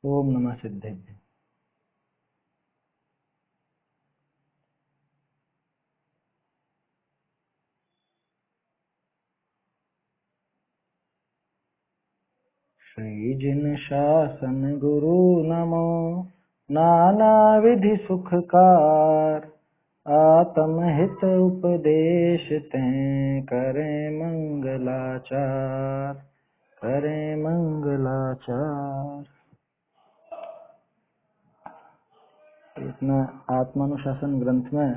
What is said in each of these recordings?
ओम नमः सिद्धेभ्य। श्री जिन शासन गुरु नमो, नाना विधि सुखकार। आत्म हित उपदेश तें, करें मंगलाचार, करें मंगलाचार। इतना आत्मानुशासन ग्रंथ में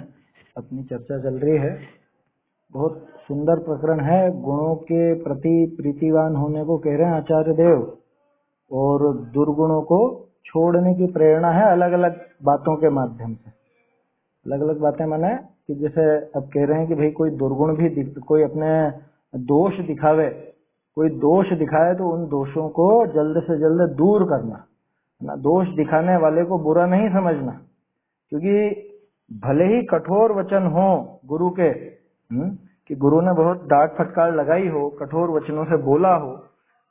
अपनी चर्चा चल रही है। बहुत सुंदर प्रकरण है। गुणों के प्रति प्रीतिवान होने को कह रहे हैं आचार्य देव, और दुर्गुणों को छोड़ने की प्रेरणा है अलग अलग बातों के माध्यम से। अलग अलग बातें माने कि जैसे अब कह रहे हैं कि भाई कोई दुर्गुण भी कोई अपने दोष दिखावे, कोई दोष दिखाए तो उन दोषों को जल्द से जल्द दूर करना ना। दोष दिखाने वाले को बुरा नहीं समझना, क्योंकि भले ही कठोर वचन हो गुरु के, कि गुरु ने बहुत डांट फटकार लगाई हो, कठोर वचनों से बोला हो,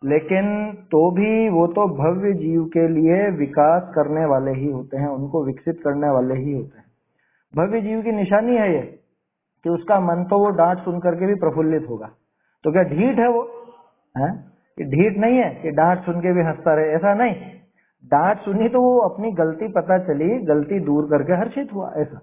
लेकिन तो भी वो तो भव्य जीव के लिए विकास करने वाले ही होते हैं, उनको विकसित करने वाले ही होते हैं। भव्य जीव की निशानी है ये कि उसका मन तो वो डांट सुन करके भी प्रफुल्लित होगा। तो क्या ढीठ है वो? है कि ढीठ नहीं है कि डांट सुन के भी हंसता रहे, ऐसा नहीं। डांट सुनी तो वो अपनी गलती पता चली, गलती दूर करके हर्षित हुआ, ऐसा।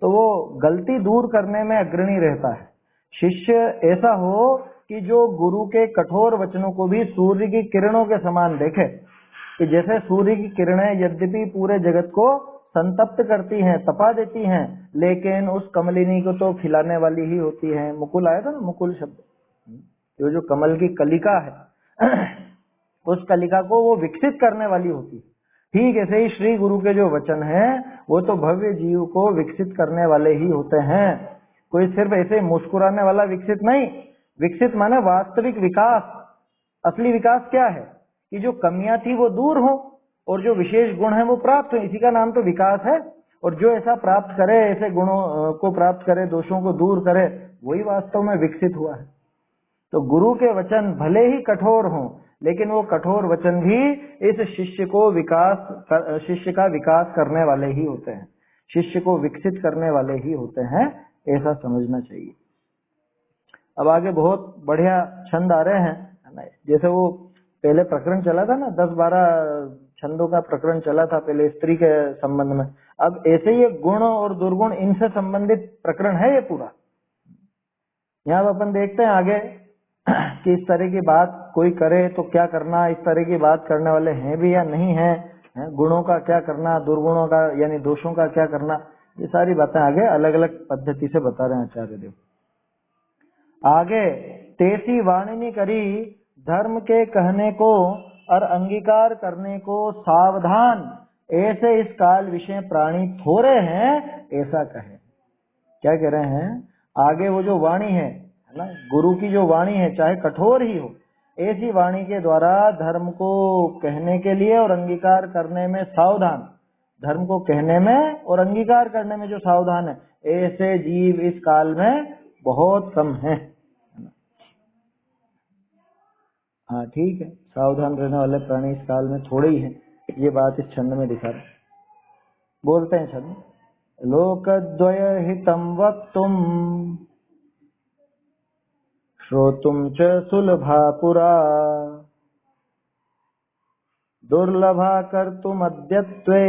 तो वो गलती दूर करने में अग्रणी रहता है। शिष्य ऐसा हो कि जो गुरु के कठोर वचनों को भी सूर्य की किरणों के समान देखे, कि जैसे सूर्य की किरणें यद्यपि पूरे जगत को संतप्त करती हैं, तपा देती हैं, लेकिन उस कमलिनी को तो खिलाने वाली ही होती है। मुकुल आया था ना, मुकुल शब्द, ये जो कमल की कलिका है उस कलिका को वो विकसित करने वाली होती है। ठीक ऐसे ही श्री गुरु के जो वचन हैं वो तो भव्य जीव को विकसित करने वाले ही होते हैं। कोई सिर्फ ऐसे मुस्कुराने वाला विकसित नहीं। विकसित माने वास्तविक विकास। असली विकास क्या है कि जो कमियां थी वो दूर हो और जो विशेष गुण है वो प्राप्त हो, इसी का नाम तो विकास है। और जो ऐसा प्राप्त करे, ऐसे गुणों को प्राप्त करे, दोषों को दूर करे, वही वास्तव में विकसित हुआ है। तो गुरु के वचन भले ही कठोर हों, लेकिन वो कठोर वचन भी इस शिष्य का विकास करने वाले ही होते हैं, शिष्य को विकसित करने वाले ही होते हैं, ऐसा समझना चाहिए। अब आगे बहुत बढ़िया छंद आ रहे हैं। जैसे वो पहले प्रकरण चला था ना, 10-12 छंदों का प्रकरण चला था पहले स्त्री के संबंध में। अब ऐसे ही गुण और दुर्गुण, इनसे संबंधित प्रकरण है ये पूरा। यहाँ अपन देखते हैं आगे कि इस तरह की बात कोई करे तो क्या करना, इस तरह की बात करने वाले हैं भी या नहीं है, गुणों का क्या करना, दुर्गुणों का यानी दोषों का क्या करना, ये सारी बातें आगे अलग अलग पद्धति से बता रहे हैं आचार्य देव। आगे तेसी वाणिनी करी, धर्म के कहने को और अंगीकार करने को सावधान, ऐसे इस काल विषय प्राणी थोड़े हैं, ऐसा कहे। क्या कह रहे हैं आगे? वो जो वाणी है ना, गुरु की जो वाणी है, चाहे कठोर ही हो, ऐसी वाणी के द्वारा धर्म को कहने के लिए और अंगीकार करने में सावधान, धर्म को कहने में और अंगीकार करने में जो सावधान है, ऐसे जीव इस काल में बहुत कम हैं। हाँ ठीक है, सावधान रहने वाले प्राणी इस काल में थोड़े ही हैं। ये बात इस छंद में दिखा रहे। बोलते हैं छंद, लोकद्वय हितं वक्तुम् श्रोतुं च सुलभा पुरा, दुर्लभा कर्तुमद्यत्वे,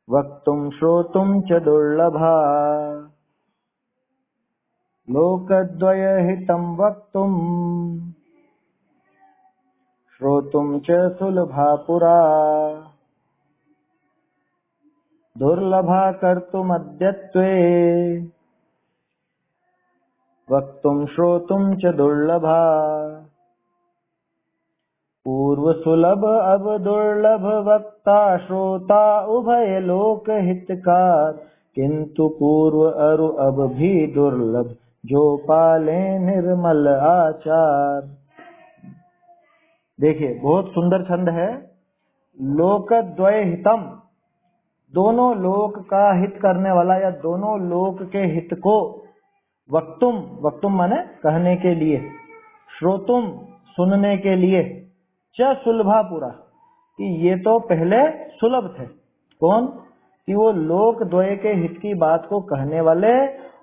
वक्तुं श्रोतुं च दुर्लभा। लोकद्वय हितं वक्तुं श्रोतुं च सुलभा पुरा, दुर्लभा कर्तुमद्यत्वे, वक्तुं श्रोतुं च दुर्लभा। पूर्व सुलभ अब दुर्लभ, वक्ता श्रोता उभय लोक हितकार, किंतु पूर्व अरु अब भी दुर्लभ, जो पाले निर्मल आचार। देखिए बहुत सुंदर छंद है। लोकद्वय हितम, दोनों लोक का हित करने वाला या दोनों लोक के हित को, वक्तुम, वक्तुम माने कहने के लिए, श्रोतुम सुनने के लिए, च सुलभा पुरा, कि ये तो पहले सुलभ थे। कौन? कि वो लोक द्वय के हित की बात को कहने वाले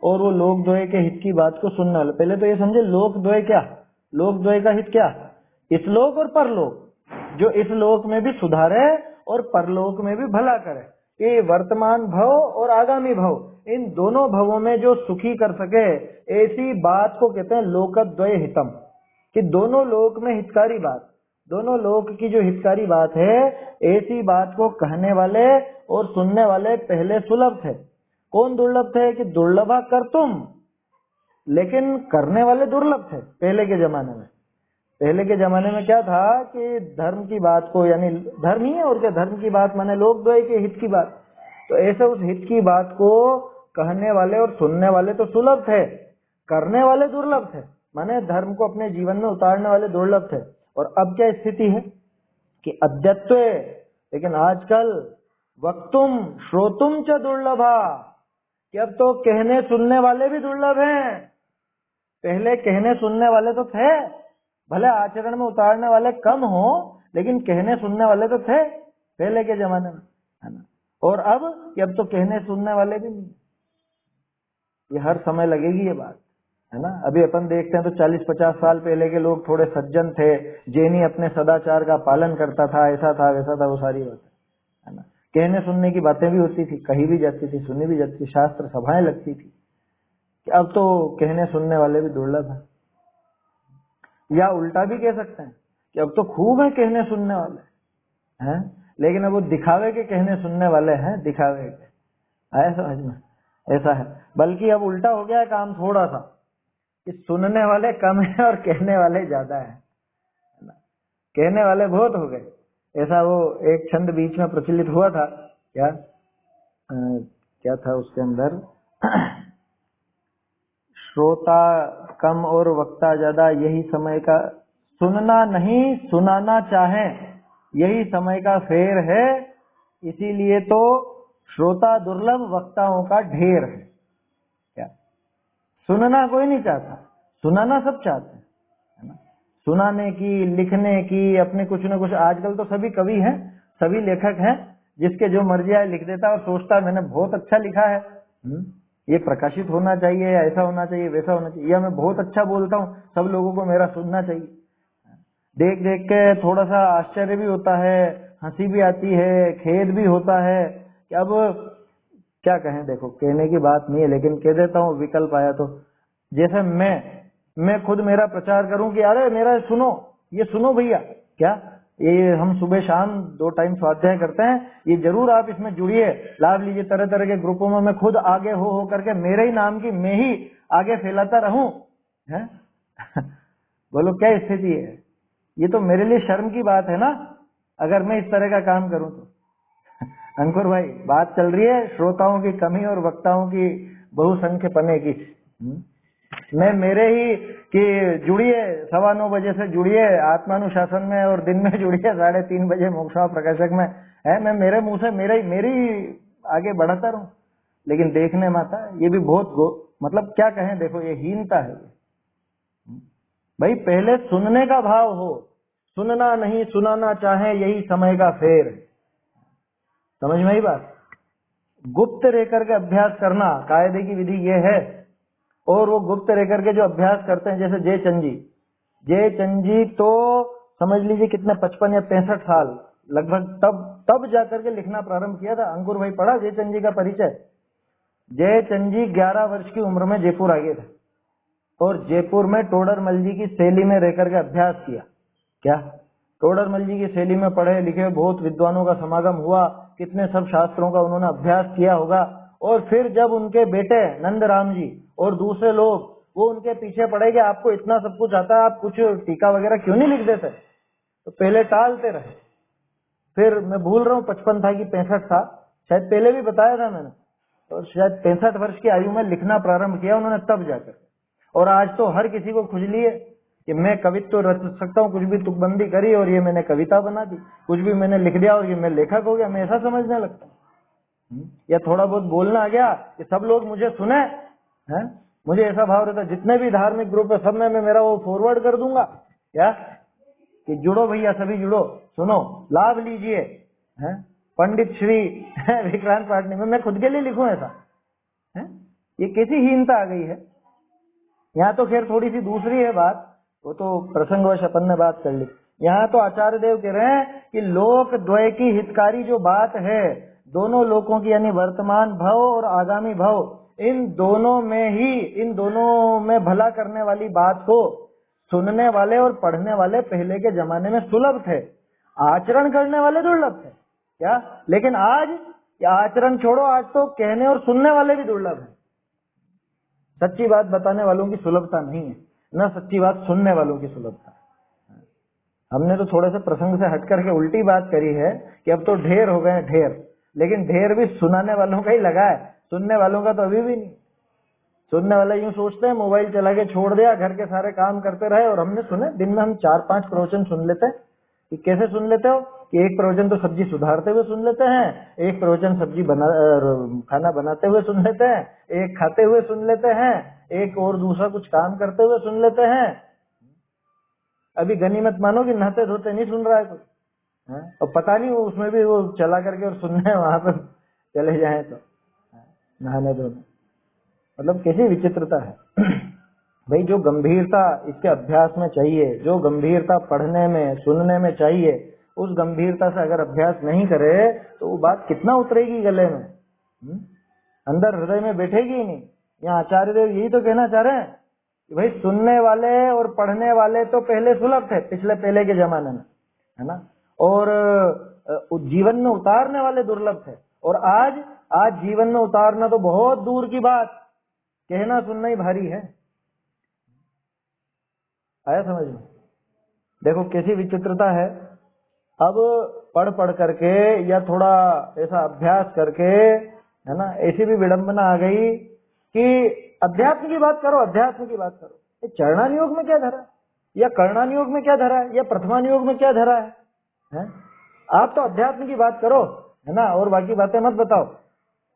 और वो लोक द्वय के हित की बात को सुनने वाले। पहले तो ये समझे लोक द्वय क्या, लोक द्वय का हित क्या, इस लोक और परलोक, जो इस लोक में भी सुधारे और परलोक में भी भला करे। ये वर्तमान भव और आगामी भव, इन दोनों भवों में जो सुखी कर सके, ऐसी बात को कहते हैं लोकद्वय हितम, कि दोनों लोक में हितकारी बात, दोनों लोक की जो हितकारी बात है, ऐसी बात को कहने वाले और सुनने वाले पहले सुलभ थे। कौन दुर्लभ थे? कि दुर्लभा कर तुम, लेकिन करने वाले दुर्लभ थे पहले के जमाने में। पहले के जमाने में क्या था कि धर्म की बात को, यानी धर्म ही है और क्या, धर्म की बात माने लोकद्वय के हित की बात, तो ऐसे उस हित की बात को कहने वाले और सुनने वाले तो सुलभ थे, करने वाले दुर्लभ थे, माने धर्म को अपने जीवन में उतारने वाले दुर्लभ थे। और अब क्या स्थिति है कि अद्यत्व, लेकिन आजकल वक्तुम श्रोतुम च दुर्लभा, कि अब तो कहने सुनने वाले भी दुर्लभ हैं। पहले कहने सुनने वाले तो थे, भले आचरण में उतारने वाले कम हो, लेकिन कहने सुनने वाले तो थे पहले के जमाने में, है ना। और अब तो कहने सुनने वाले भी नहीं। ये हर समय लगेगी ये बात, है ना। अभी अपन देखते हैं तो 40-50 साल पहले के लोग थोड़े सज्जन थे, जैनी अपने सदाचार का पालन करता था, ऐसा था वैसा था, वो सारी बात है ना। कहने सुनने की बातें भी होती थी, कही भी जाती थी, सुनी भी जाती थी, शास्त्र सभाएं लगती थी। कि अब तो कहने सुनने वाले भी दुर्लभ है, या उल्टा भी कह सकते हैं कि अब तो खूब है कहने सुनने वाले हैं, लेकिन अब वो दिखावे के कहने सुनने वाले हैं, दिखावे के, आया समझ में, ऐसा है। बल्कि अब उल्टा हो गया है काम थोड़ा सा, कि सुनने वाले कम है और कहने वाले ज्यादा है ना। कहने वाले बहुत हो गए। ऐसा वो एक छंद बीच में प्रचलित हुआ था, क्या था उसके अंदर, श्रोता कम और वक्ता ज्यादा, यही समय का, सुनना नहीं सुनाना चाहे, यही समय का फेर है, इसीलिए तो श्रोता दुर्लभ वक्ताओं का ढेर है। क्या? सुनना कोई नहीं चाहता, सुनाना सब चाहते हैं, है ना। सुनाने की, लिखने की, अपने कुछ न कुछ, आजकल तो सभी कवि हैं, सभी लेखक हैं, जिसके जो मर्जी आए लिख देता और सोचता मैंने बहुत अच्छा लिखा है, ये प्रकाशित होना चाहिए, या ऐसा होना चाहिए, वैसा होना चाहिए, या मैं बहुत अच्छा बोलता हूँ, सब लोगों को मेरा सुनना चाहिए। देख देख के थोड़ा सा आश्चर्य भी होता है, हंसी भी आती है, खेद भी होता है कि अब क्या कहें। देखो कहने की बात नहीं है, लेकिन कह देता हूँ, विकल्प आया तो। जैसे मैं खुद मेरा प्रचार करूं कि अरे मेरा सुनो, ये सुनो भैया, क्या ये हम सुबह शाम 2 टाइम स्वाध्याय करते हैं, ये जरूर आप इसमें जुड़िए, लाभ लीजिए। तरह तरह के ग्रुपों में मैं खुद आगे हो करके मेरे ही नाम की मैं ही आगे फैलाता रहूं, है बोलो क्या स्थिति है। ये तो मेरे लिए शर्म की बात है ना, अगर मैं इस तरह का काम करूं तो। अंकुर भाई, बात चल रही है श्रोताओं की कमी और वक्ताओं की बहुसंख्य पने की। मैं मेरे ही कि जुड़िए 9:15 बजे से जुड़िए आत्मानुशासन में, और दिन में जुड़िए 3:30 बजे मोक्षा प्रकाशक में, है मैं मेरे मुंह से मेरी आगे बढ़ाता रहूं, लेकिन देखने में आता है ये भी बहुत मतलब क्या कहें, देखो ये हीनता है। भाई पहले सुनने का भाव हो, सुनना नहीं सुनाना चाहे, यही समय का फेर। समझ में आई बात। गुप्त रह करके अभ्यास करना कायदे की विधि ये है, और वो गुप्त रह करके जो अभ्यास करते हैं, जैसे जयचंद जी तो समझ लीजिए कितने 55 या 63 साल लगभग तब जाकर के लिखना प्रारंभ किया था। अंकुर भाई पढ़ा जयचंद जी का परिचय। जयचंद जी 11 वर्ष की उम्र में जयपुर आ गए थे, और जयपुर में टोडरमल जी की शैली में रहकर के अभ्यास किया। क्या टोडरमल जी की शैली में पढ़े लिखे बहुत विद्वानों का समागम हुआ, कितने सब शास्त्रों का उन्होंने अभ्यास किया होगा। और फिर जब उनके बेटे नंदराम जी और दूसरे लोग वो उनके पीछे पड़े कि आपको इतना सब कुछ आता है, आप कुछ टीका वगैरह क्यों नहीं लिख देते, तो पहले टालते रहे। फिर मैं भूल रहा हूँ 55 था कि 65 था, शायद पहले भी बताया था मैंने, और शायद 65 वर्ष की आयु में लिखना प्रारंभ किया उन्होंने तब जाकर। और आज तो हर किसी को खुजली है कि मैं कवित्व तो रच सकता हूँ, कुछ भी तुकबंदी करी और ये मैंने कविता बना दी, कुछ भी मैंने लिख दिया और ये मैं लेखक हो गया, मैं ऐसा समझने लगता हूँ। या थोड़ा बहुत बोलना आ गया कि सब लोग मुझे सुने, हैं, मुझे ऐसा भाव रहता जितने भी धार्मिक ग्रुप है सब में मैं मेरा वो फॉरवर्ड कर दूंगा। क्या कि जुड़ो भैया, सभी जुड़ो, सुनो, लाभ लीजिए, हैं? पंडित श्री विक्रांत पाटनी में मैं खुद के लिए लिखूं ऐसा? है? ये कैसी हीनता आ गई है। यहाँ तो खैर थोड़ी सी दूसरी है बात, वो तो प्रसंगवश अपन ने बात कर ली। यहाँ तो आचार्य देव कह रहे हैं कि लोक द्वय की हितकारी जो बात है, दोनों लोकों की, यानी वर्तमान भव और आगामी भव, इन दोनों में भला करने वाली बात को सुनने वाले और पढ़ने वाले पहले के जमाने में सुलभ थे, आचरण करने वाले दुर्लभ थे क्या? लेकिन आज आचरण छोड़ो, आज तो कहने और सुनने वाले भी दुर्लभ हैं। सच्ची बात बताने वालों की सुलभता नहीं है, न सच्ची बात सुनने वालों की सुलभता। हमने तो थोड़े से प्रसंग से हट करके उल्टी बात करी है कि अब तो ढेर हो गए ढेर, लेकिन ढेर भी सुनाने वालों का ही लगा है, सुनने वालों का तो अभी भी नहीं। सुनने वाले यूं सोचते हैं मोबाइल चला के छोड़ दिया, घर के सारे काम करते रहे। और हमने सुने दिन में हम 4-5 प्रवचन सुन लेते हैं। कि कैसे सुन लेते हो? कि एक प्रवचन तो सब्जी सुधारते हुए सुन लेते हैं, एक प्रवचन खाना बनाते हुए सुन लेते हैं, एक खाते हुए सुन लेते हैं, एक और दूसरा कुछ काम करते हुए सुन लेते हैं। अभी गनीमत मानो कि नहाते धोते नहीं सुन रहा है कोई, और पता नहीं वो उसमें भी वो चला करके और सुनने वहां पर चले जाए तो नहाने धोने। मतलब कैसी विचित्रता है भाई। जो गंभीरता इसके अभ्यास में चाहिए, जो गंभीरता पढ़ने में सुनने में चाहिए, उस गंभीरता से अगर अभ्यास नहीं करे तो वो बात कितना उतरेगी गले में, अंदर हृदय में बैठेगी ही नहीं। यहाँ आचार्य देव यही तो कहना चाह रहे हैं कि भाई सुनने वाले और पढ़ने वाले तो पहले सुलभ थे, पहले के जमाने में, है ना, और जीवन में उतारने वाले दुर्लभ थे। और आज जीवन में उतारना तो बहुत दूर की बात, कहना सुनना ही भारी है। आया समझ में? देखो कैसी विचित्रता है। अब पढ़ करके या थोड़ा ऐसा अभ्यास करके, है ना, ऐसी भी विडंबना आ गई कि अध्यात्म की बात करो, अध्यात्म की बात करो। ये चरणानुयोग में क्या धरा है, या कर्णानुयोग में क्या धरा है, या प्रथमानुयोग में क्या धरा है? आप तो अध्यात्म की बात करो, है ना, और बाकी बातें मत बताओ।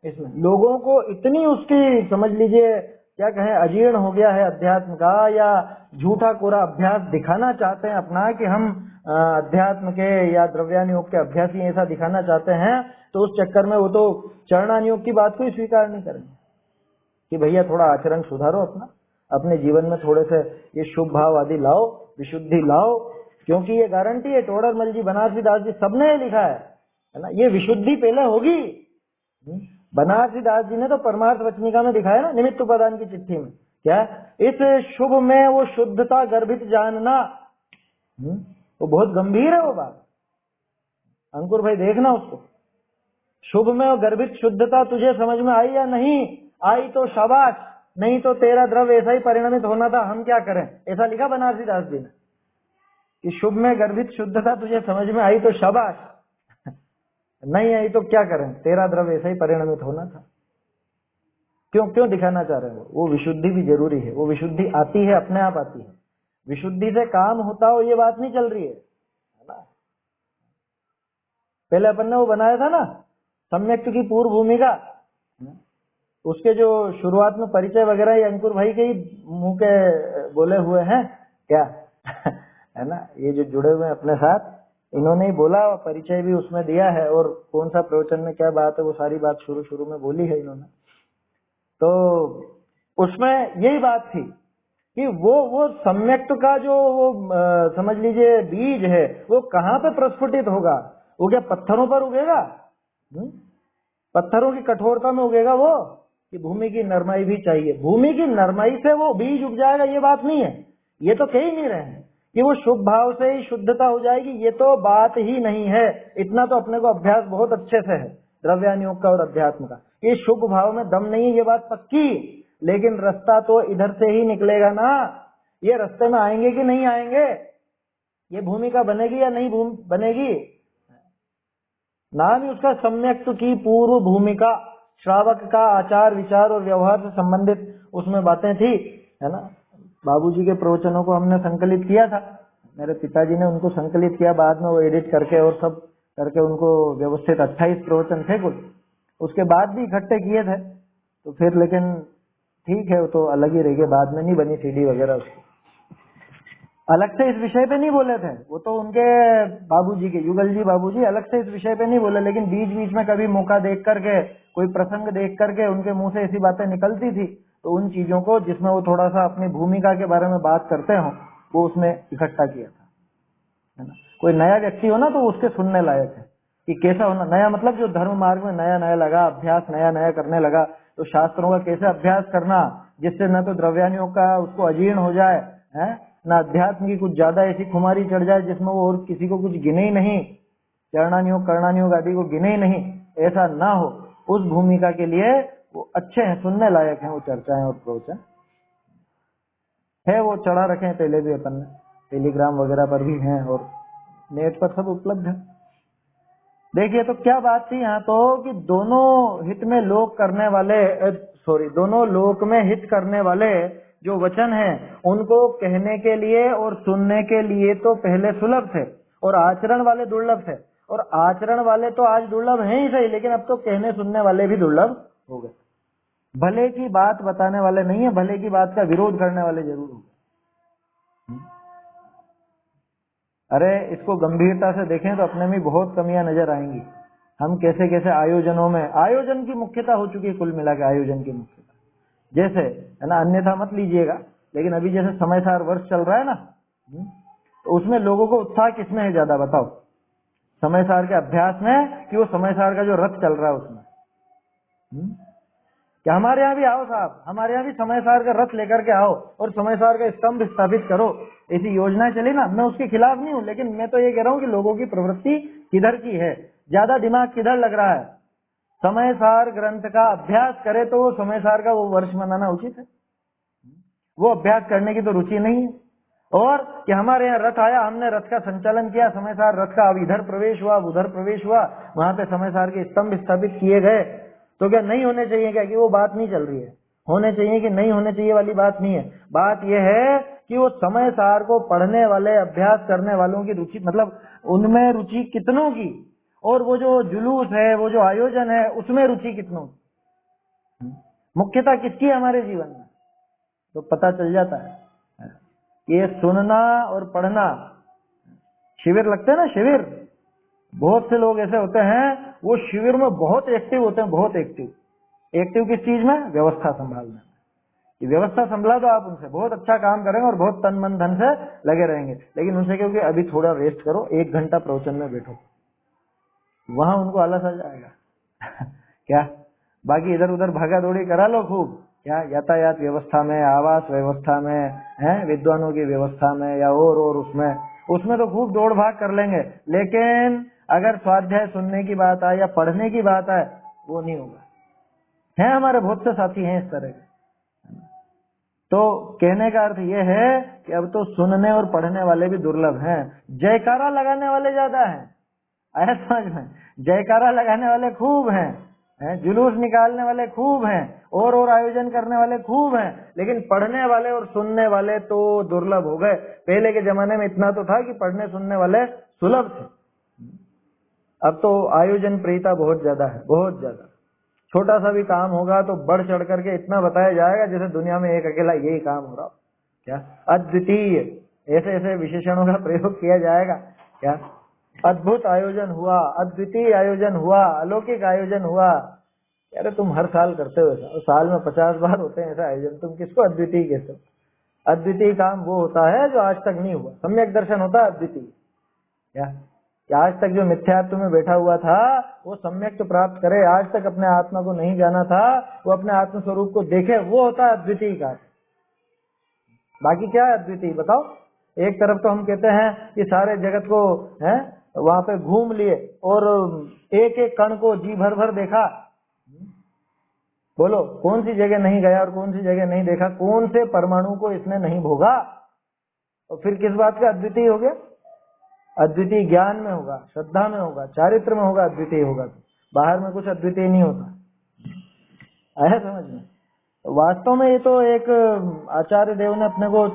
इसमें लोगों को इतनी उसकी समझ लीजिए क्या कहें, अजीर्ण हो गया है अध्यात्म का, या झूठा कोरा अभ्यास दिखाना चाहते हैं अपना कि हम अध्यात्म के या द्रव्यानुयोग के अभ्यासी ऐसा दिखाना चाहते हैं। तो उस चक्कर में वो तो चरणानुयोग की बात को ही स्वीकार नहीं करेंगे कि भैया थोड़ा आचरण सुधारो अपने जीवन में, थोड़े से ये शुभ भाव आदि लाओ, विशुद्धि लाओ। क्योंकि ये गारंटी है, टोडरमल जी, बनारसी दास जी, सबने लिखा है ना, ये विशुद्धि पहले होगी। बनारसी दास जी ने तो परमार्थ वचनिका में दिखाया ना, निमित्त उपादान की चिट्ठी में, क्या इस शुभ में वो शुद्धता गर्भित जानना, वो बहुत गंभीर है वो बात। अंकुर भाई देखना उसको, शुभ में वो गर्भित शुद्धता तुझे समझ में आई या नहीं आई तो शाबाश, नहीं तो तेरा द्रव्य ऐसा ही परिणमित होना था, हम क्या करें। ऐसा लिखा बनारसी दास जी ने कि शुभ में गर्भित शुद्धता तुझे समझ में आई तो शाबाश, नहीं आई तो क्या करें, तेरा द्रव्य ऐसा ही परिणमित होना था। क्यों दिखाना चाह रहे हैं वो विशुद्धि भी जरूरी है। वो विशुद्धि आती है, अपने आप आती है। विशुद्धि से काम होता हो ये बात नहीं चल रही है ना। पहले अपन ने वो बनाया था ना सम्यक की पूर्व भूमिका, उसके जो शुरुआत में परिचय वगैरह ये अंकुर भाई के ही मुंह के बोले हुए हैं क्या है ना, ये जो जुड़े हुए हैं अपने साथ, इन्होंने ही बोला, परिचय भी उसमें दिया है, और कौन सा प्रवचन में क्या बात है वो सारी बात शुरू में बोली है इन्होंने। तो उसमें यही बात थी कि वो सम्यक्त का जो वो समझ लीजिए बीज है, वो कहाँ पे प्रस्फुटित होगा? वो क्या पत्थरों पर उगेगा? पत्थरों की कठोरता में उगेगा वो, कि भूमि की नरमाई भी चाहिए? भूमि की नरमाई से वो बीज उग जाएगा ये बात नहीं है। ये तो कह ही नहीं रहे हैं कि वो शुभ भाव से ही शुद्धता हो जाएगी, ये तो बात ही नहीं है। इतना तो अपने को अभ्यास बहुत अच्छे से है द्रव्यानुयोग का और अध्यात्म का। ये शुभ भाव में दम नहीं है ये बात पक्की, लेकिन रास्ता तो इधर से ही निकलेगा ना। ये रास्ते में आएंगे कि नहीं आएंगे, ये भूमिका बनेगी या नहीं बनेगी। नाम ही उसका सम्यक्त की पूर्व भूमिका, श्रावक का आचार विचार और व्यवहार से संबंधित उसमें बातें थी, है ना। बाबूजी के प्रवचनों को हमने संकलित किया था, मेरे पिताजी ने उनको संकलित किया, बाद में वो एडिट करके और सब करके उनको व्यवस्थित 28 प्रवचन थे कुल, उसके बाद भी इकट्ठे किए थे। तो फिर लेकिन ठीक है, वो तो अलग ही रह गए, बाद में नहीं बनी सीडी वगैरह उसकी। अलग से इस विषय पे नहीं बोले थे, वो तो उनके बाबूजी के युगल जी बाबूजी अलग से इस विषय पे नहीं बोले, लेकिन बीच बीच में कभी मौका देख करके, कोई प्रसंग देख करके उनके मुंह से ऐसी बातें निकलती थी, तो उन चीजों को जिसमें वो थोड़ा सा अपनी भूमिका के बारे में बात करते हो, वो उसमें इकट्ठा किया था, है ना। कोई नया व्यक्ति हो ना तो उसके सुनने लायक है कि कैसा होना, नया मतलब जो धर्म मार्ग में नया नया लगा, अभ्यास नया नया करने लगा, तो शास्त्रों का कैसे अभ्यास करना जिससे न तो द्रव्यानियों का उसको अजीर्ण हो जाए, है ना, अध्यात्म की कुछ ज्यादा ऐसी खुमारी चढ़ जाए जिसमें वो और किसी को कुछ गिने ही नहीं, चरणानियोग कर्णानियोग आदि को गिने ही नहीं, ऐसा ना हो, उस भूमिका के लिए वो अच्छे हैं, सुनने लायक हैं वो चर्चाएं और प्रवचन है। वो चढ़ा रखे हैं पहले भी अपन ने, टेलीग्राम वगैरह पर भी हैं और नेट पर सब उपलब्ध है। देखिए तो क्या बात थी यहाँ तो कि दोनों हित में लोक करने वाले, दोनों लोक में हित करने वाले जो वचन हैं उनको कहने के लिए और सुनने के लिए तो पहले सुलभ थे, और आचरण वाले दुर्लभ थे, और आचरण वाले तो आज दुर्लभ हैं ही सही, लेकिन अब तो कहने सुनने वाले भी दुर्लभ हो गए। भले की बात बताने वाले नहीं है, भले की बात का विरोध करने वाले जरूर हो गए। अरे इसको गंभीरता से देखें तो अपने में बहुत कमियां नजर आएंगी। हम कैसे कैसे आयोजनों में, आयोजन की मुख्यता हो चुकी है कुल मिला के, आयोजन की मुख्यता जैसे है ना, अन्यथा मत लीजिएगा, लेकिन अभी जैसे समय सार वर्ष चल रहा है ना, तो उसमें लोगों को उत्साह किसमें है ज्यादा बताओ, समय सार के अभ्यास में कि वो समय सार का जो रथ चल रहा है उसमें? क्या हमारे यहाँ भी आओ साहब, हमारे यहाँ भी समय सार का रथ लेकर के आओ और समय सार का स्तंभ स्थापित करो, ऐसी योजनाएं चली ना, मैं उसके खिलाफ नहीं हूँ, लेकिन मैं तो ये कह रहा हूँ कि लोगों की प्रवृत्ति किधर की है, ज्यादा दिमाग किधर लग रहा है। समय सार ग्रंथ का अभ्यास करे तो वो समय सार का वो वर्ष मनाना उचित है, वो अभ्यास करने की तो रुचि नहीं है। और कि हमारे यहाँ रथ आया, हमने रथ का संचालन किया, समय सार रथ का अब इधर प्रवेश हुआ, उधर प्रवेश हुआ, वहां पे समय सार के स्तंभ स्थापित किए गए, तो क्या नहीं होने चाहिए क्या? कि वो बात नहीं चल रही है, होने चाहिए कि नहीं होने चाहिए वाली बात नहीं है। बात यह है कि वो समय सार को पढ़ने वाले, अभ्यास करने वालों की रुचि, मतलब उनमें रुचि कितनों की, और वो जो जुलूस है, वो जो आयोजन है, उसमें रुचि कितनों की, मुख्यता किसकी है हमारे जीवन में, तो पता चल जाता है। ये सुनना और पढ़ना, शिविर लगते हैं ना, शिविर, बहुत से लोग ऐसे होते हैं वो शिविर में बहुत एक्टिव होते हैं, बहुत एक्टिव। एक्टिव किस चीज में? व्यवस्था संभालने। कि व्यवस्था संभाला तो आप उनसे बहुत अच्छा काम करेंगे और बहुत तन मन धन से लगे रहेंगे, लेकिन उनसे क्योंकि अभी थोड़ा रेस्ट करो, 1 घंटा प्रवचन में बैठो, वहां उनको आलस आ जाएगा क्या? बाकी इधर उधर भागा दौड़ी करा लो खूब, क्या यातायात व्यवस्था में, आवास व्यवस्था में, है विद्वानों की व्यवस्था में, या और उसमें तो खूब दौड़ भाग कर लेंगे, लेकिन अगर स्वाध्याय सुनने की बात आए या पढ़ने की बात आए, वो नहीं होगा। है हमारे बहुत से साथी हैं इस तरह के। तो कहने का अर्थ यह है कि अब तो सुनने और पढ़ने वाले भी दुर्लभ हैं, जयकारा लगाने वाले ज्यादा हैं। आया समझ में? जयकारा लगाने वाले खूब हैं, जुलूस निकालने वाले खूब हैं, और आयोजन करने वाले खूब हैं, लेकिन पढ़ने वाले और सुनने वाले तो दुर्लभ हो गए। पहले के जमाने में इतना तो था कि पढ़ने सुनने वाले सुलभ थे, अब तो आयोजन प्रियता बहुत ज्यादा है, बहुत ज्यादा। छोटा सा भी काम होगा तो बढ़ चढ़ करके इतना बताया जाएगा जैसे दुनिया में एक अकेला यही काम हो रहा, क्या अद्वितीय, ऐसे ऐसे विशेषणों का प्रयोग किया जाएगा, क्या अद्भुत आयोजन हुआ, अद्वितीय आयोजन हुआ, अलौकिक आयोजन हुआ। अरे तुम हर साल करते हो ऐसा, साल में 50 बार होते हैं ऐसा आयोजन, तुम किसको अद्वितीय कहते हो? अद्वितीय काम वो होता है जो आज तक नहीं हुआ, सम्यक दर्शन होता है अद्वितीय। क्या आज तक जो मिथ्यात्व में बैठा हुआ था वो सम्यक तो प्राप्त करे, आज तक अपने आत्मा को नहीं जाना था वो अपने आत्म स्वरूप को देखे, वो होता है अद्वितीय का। बाकी क्या है अद्वितीय बताओ? एक तरफ तो हम कहते हैं कि सारे जगत को है वहां पे घूम लिए और एक एक कण को जी भर भर देखा, बोलो कौन सी जगह नहीं गया और कौन सी जगह नहीं देखा, कौन से परमाणु को इसने नहीं भोगा, और फिर किस बात का अद्वितीय हो गया? अद्वितीय ज्ञान में होगा, श्रद्धा में होगा, चारित्र में होगा, अद्वितीय होगा, तो बाहर में कुछ अद्वितीय नहीं होता। आया समझ में? वास्तव में ये तो एक आचार्य देव ने अपने को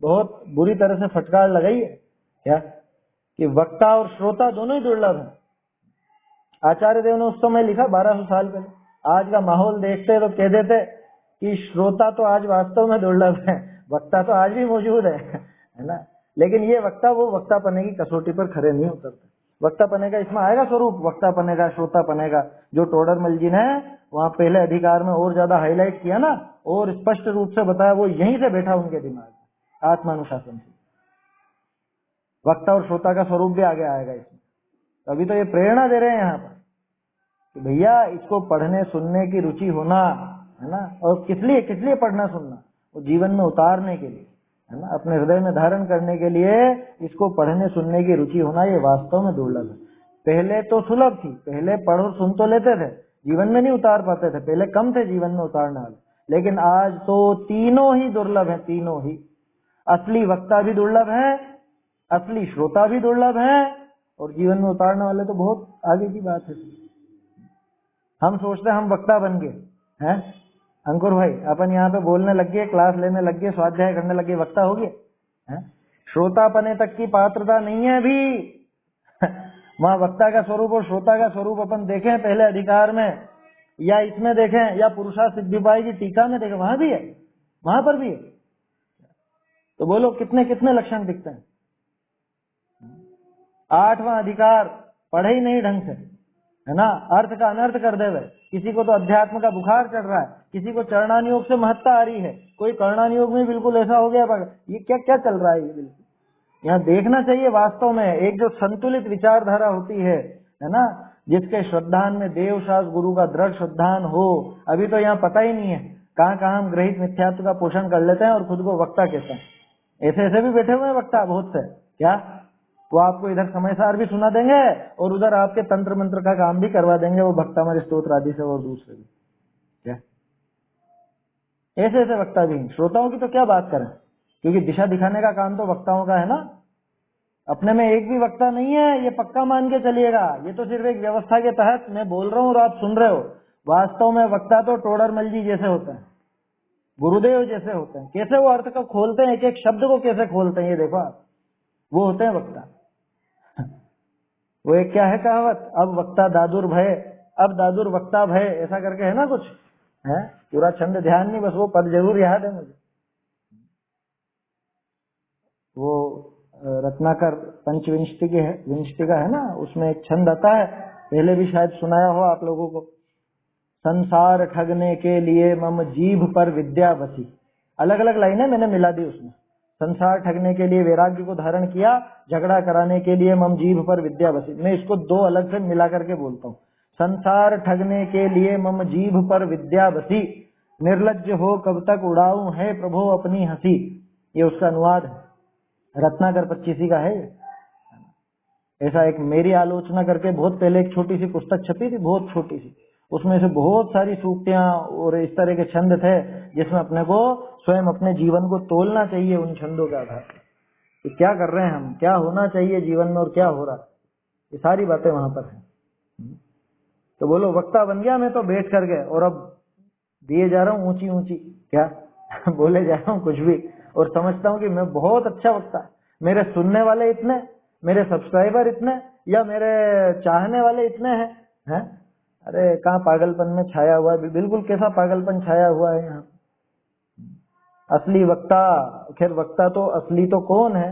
बहुत बुरी तरह से फटकार लगाई है, क्या कि वक्ता और श्रोता दोनों ही दुर्लभ हैं। आचार्य देव ने उस समय लिखा 1200 साल पहले, आज का माहौल देखते तो कह देते कि श्रोता तो आज वास्तव में दुर्लभ है, वक्ता तो आज भी मौजूद है ना। लेकिन ये वक्ता वो वक्तापने की कसौटी पर खड़े नहीं उतरते। वक्तापने का इसमें आएगा स्वरूप, वक्तापने का, श्रोतापने का, जो टोडरमल जी ने वहां पहले अधिकार में और ज्यादा हाईलाइट किया ना, और स्पष्ट रूप से बताया, वो यहीं से बैठा उनके दिमाग में, आत्मानुशासन से। वक्ता और श्रोता का स्वरूप भी आगे आएगा इसमें। अभी तो ये प्रेरणा दे रहे हैं यहाँ पर कि भैया इसको पढ़ने सुनने की रुचि होना, है ना, और किस लिए पढ़ना सुनना, वो जीवन में उतारने के लिए, है ना, अपने हृदय में धारण करने के लिए इसको पढ़ने सुनने की रुचि होना, ये वास्तव में दुर्लभ है। पहले तो सुलभ थी, पहले पढ़ और सुन तो लेते थे, जीवन में नहीं उतार पाते थे, पहले कम थे जीवन में उतारने वाले, लेकिन आज तो तीनों ही दुर्लभ है, तीनों ही। असली वक्ता भी दुर्लभ है, असली श्रोता भी दुर्लभ है, और जीवन में उतारने वाले तो बहुत आगे की बात है। हम सोचते हैं हम वक्ता बन गए हैं, अंकुर भाई, अपन यहाँ पे बोलने लग गए, क्लास लेने लग गए, स्वाध्याय करने लग गए, वक्ता हो गए हैं। श्रोतापने तक की पात्रता नहीं है अभी। वहां वक्ता का स्वरूप और श्रोता का स्वरूप अपन देखें पहले अधिकार में, या इसमें देखें, या पुरुषार्थ सिद्धिबाई की टीका में देखें, वहां भी है, वहां पर भी है। तो बोलो कितने कितने लक्षण दिखते हैं। 8वां अधिकार पढ़े ही नहीं ढंग से, है ना, अर्थ का अनर्थ कर देवे। किसी को तो अध्यात्म का बुखार चढ़ रहा है, किसी को चरणानुयोग से महत्ता आ रही है, कोई कर्णानुयोग में बिल्कुल ऐसा हो गया, ये क्या क्या चल रहा है ये। बिल्कुल यहाँ देखना चाहिए वास्तव में एक जो संतुलित विचारधारा होती है ना, जिसके श्रद्धान में देवशास्त्र गुरु का दृढ़ श्रद्धान हो। अभी तो यहाँ पता ही नहीं है, कहाँ कहाँ हम ग्रहित मिथ्यात्व का पोषण कर लेते हैं और खुद को वक्ता कहते हैं। ऐसे ऐसे भी बैठे हुए हैं वक्ता बहुत से, क्या वो आपको इधर समय सार भी सुना देंगे और उधर आपके तंत्र मंत्र का काम भी करवा देंगे, वो भक्तामृत स्तोत्र आदि से और दूसरे भी। क्या ऐसे ऐसे वक्ता भी हैं। श्रोताओं की तो क्या बात करें, क्योंकि दिशा दिखाने का काम तो वक्ताओं का है ना। अपने में एक भी वक्ता नहीं है, ये पक्का मान के चलिएगा। ये तो सिर्फ एक व्यवस्था के तहत मैं बोल रहा हूँ और आप सुन रहे हो। वास्तव में वक्ता तो टोडरमल जी जैसे होते हैं, गुरुदेव जैसे होते हैं। कैसे वो अर्थ को खोलते हैं, एक एक शब्द को कैसे खोलते हैं, ये देखो आप, वो होते हैं वक्ता। वो एक क्या है कहावत, अब वक्ता दादुर भय, अब दादुर वक्ता भय, ऐसा करके है ना कुछ, है पूरा छंद ध्यान नहीं, बस वो पद जरूर याद है मुझे। वो रत्नाकर विंशतिका है ना, उसमें एक छंद आता है, पहले भी शायद सुनाया हो आप लोगों को। संसार ठगने के लिए मम जीभ पर विद्या बसी। अलग अलग लाइनें मैंने मिला दी उसमें। संसार ठगने के लिए वैराग्य को धारण किया, झगड़ा कराने के लिए मम जीभ पर विद्या बसी। मैं इसको दो अलग से मिला करके बोलता हूँ। संसार ठगने के लिए मम जीभ पर विद्या बसी, निर्लज्ज हो कब तक उड़ाऊं है प्रभु अपनी हंसी। ये उसका अनुवाद है, रत्नाकर 25 का है। ऐसा एक मेरी आलोचना करके बहुत पहले एक छोटी सी पुस्तक छपी थी, बहुत छोटी सी, उसमें से बहुत सारी सूक्तियां और इस तरह के छंद थे जिसमें अपने को स्वयं अपने जीवन को तोलना चाहिए उन छंदों के आधार पर कि क्या कर रहे हैं हम, क्या होना चाहिए जीवन में और क्या हो रहा है। ये सारी बातें वहां पर हैं। तो बोलो वक्ता बन गया मैं तो बैठ कर गए, और अब दिए जा रहा हूँ ऊंची ऊंची, क्या बोले जा रहा हूँ कुछ भी, और समझता हूँ कि मैं बहुत अच्छा वक्ता, मेरे सुनने वाले इतने, मेरे सब्सक्राइबर इतने, या मेरे चाहने वाले इतने हैं। अरे कहाँ पागलपन में छाया हुआ है, बिल्कुल कैसा पागलपन छाया हुआ है यहाँ। असली वक्ता, खैर वक्ता तो असली तो कौन है,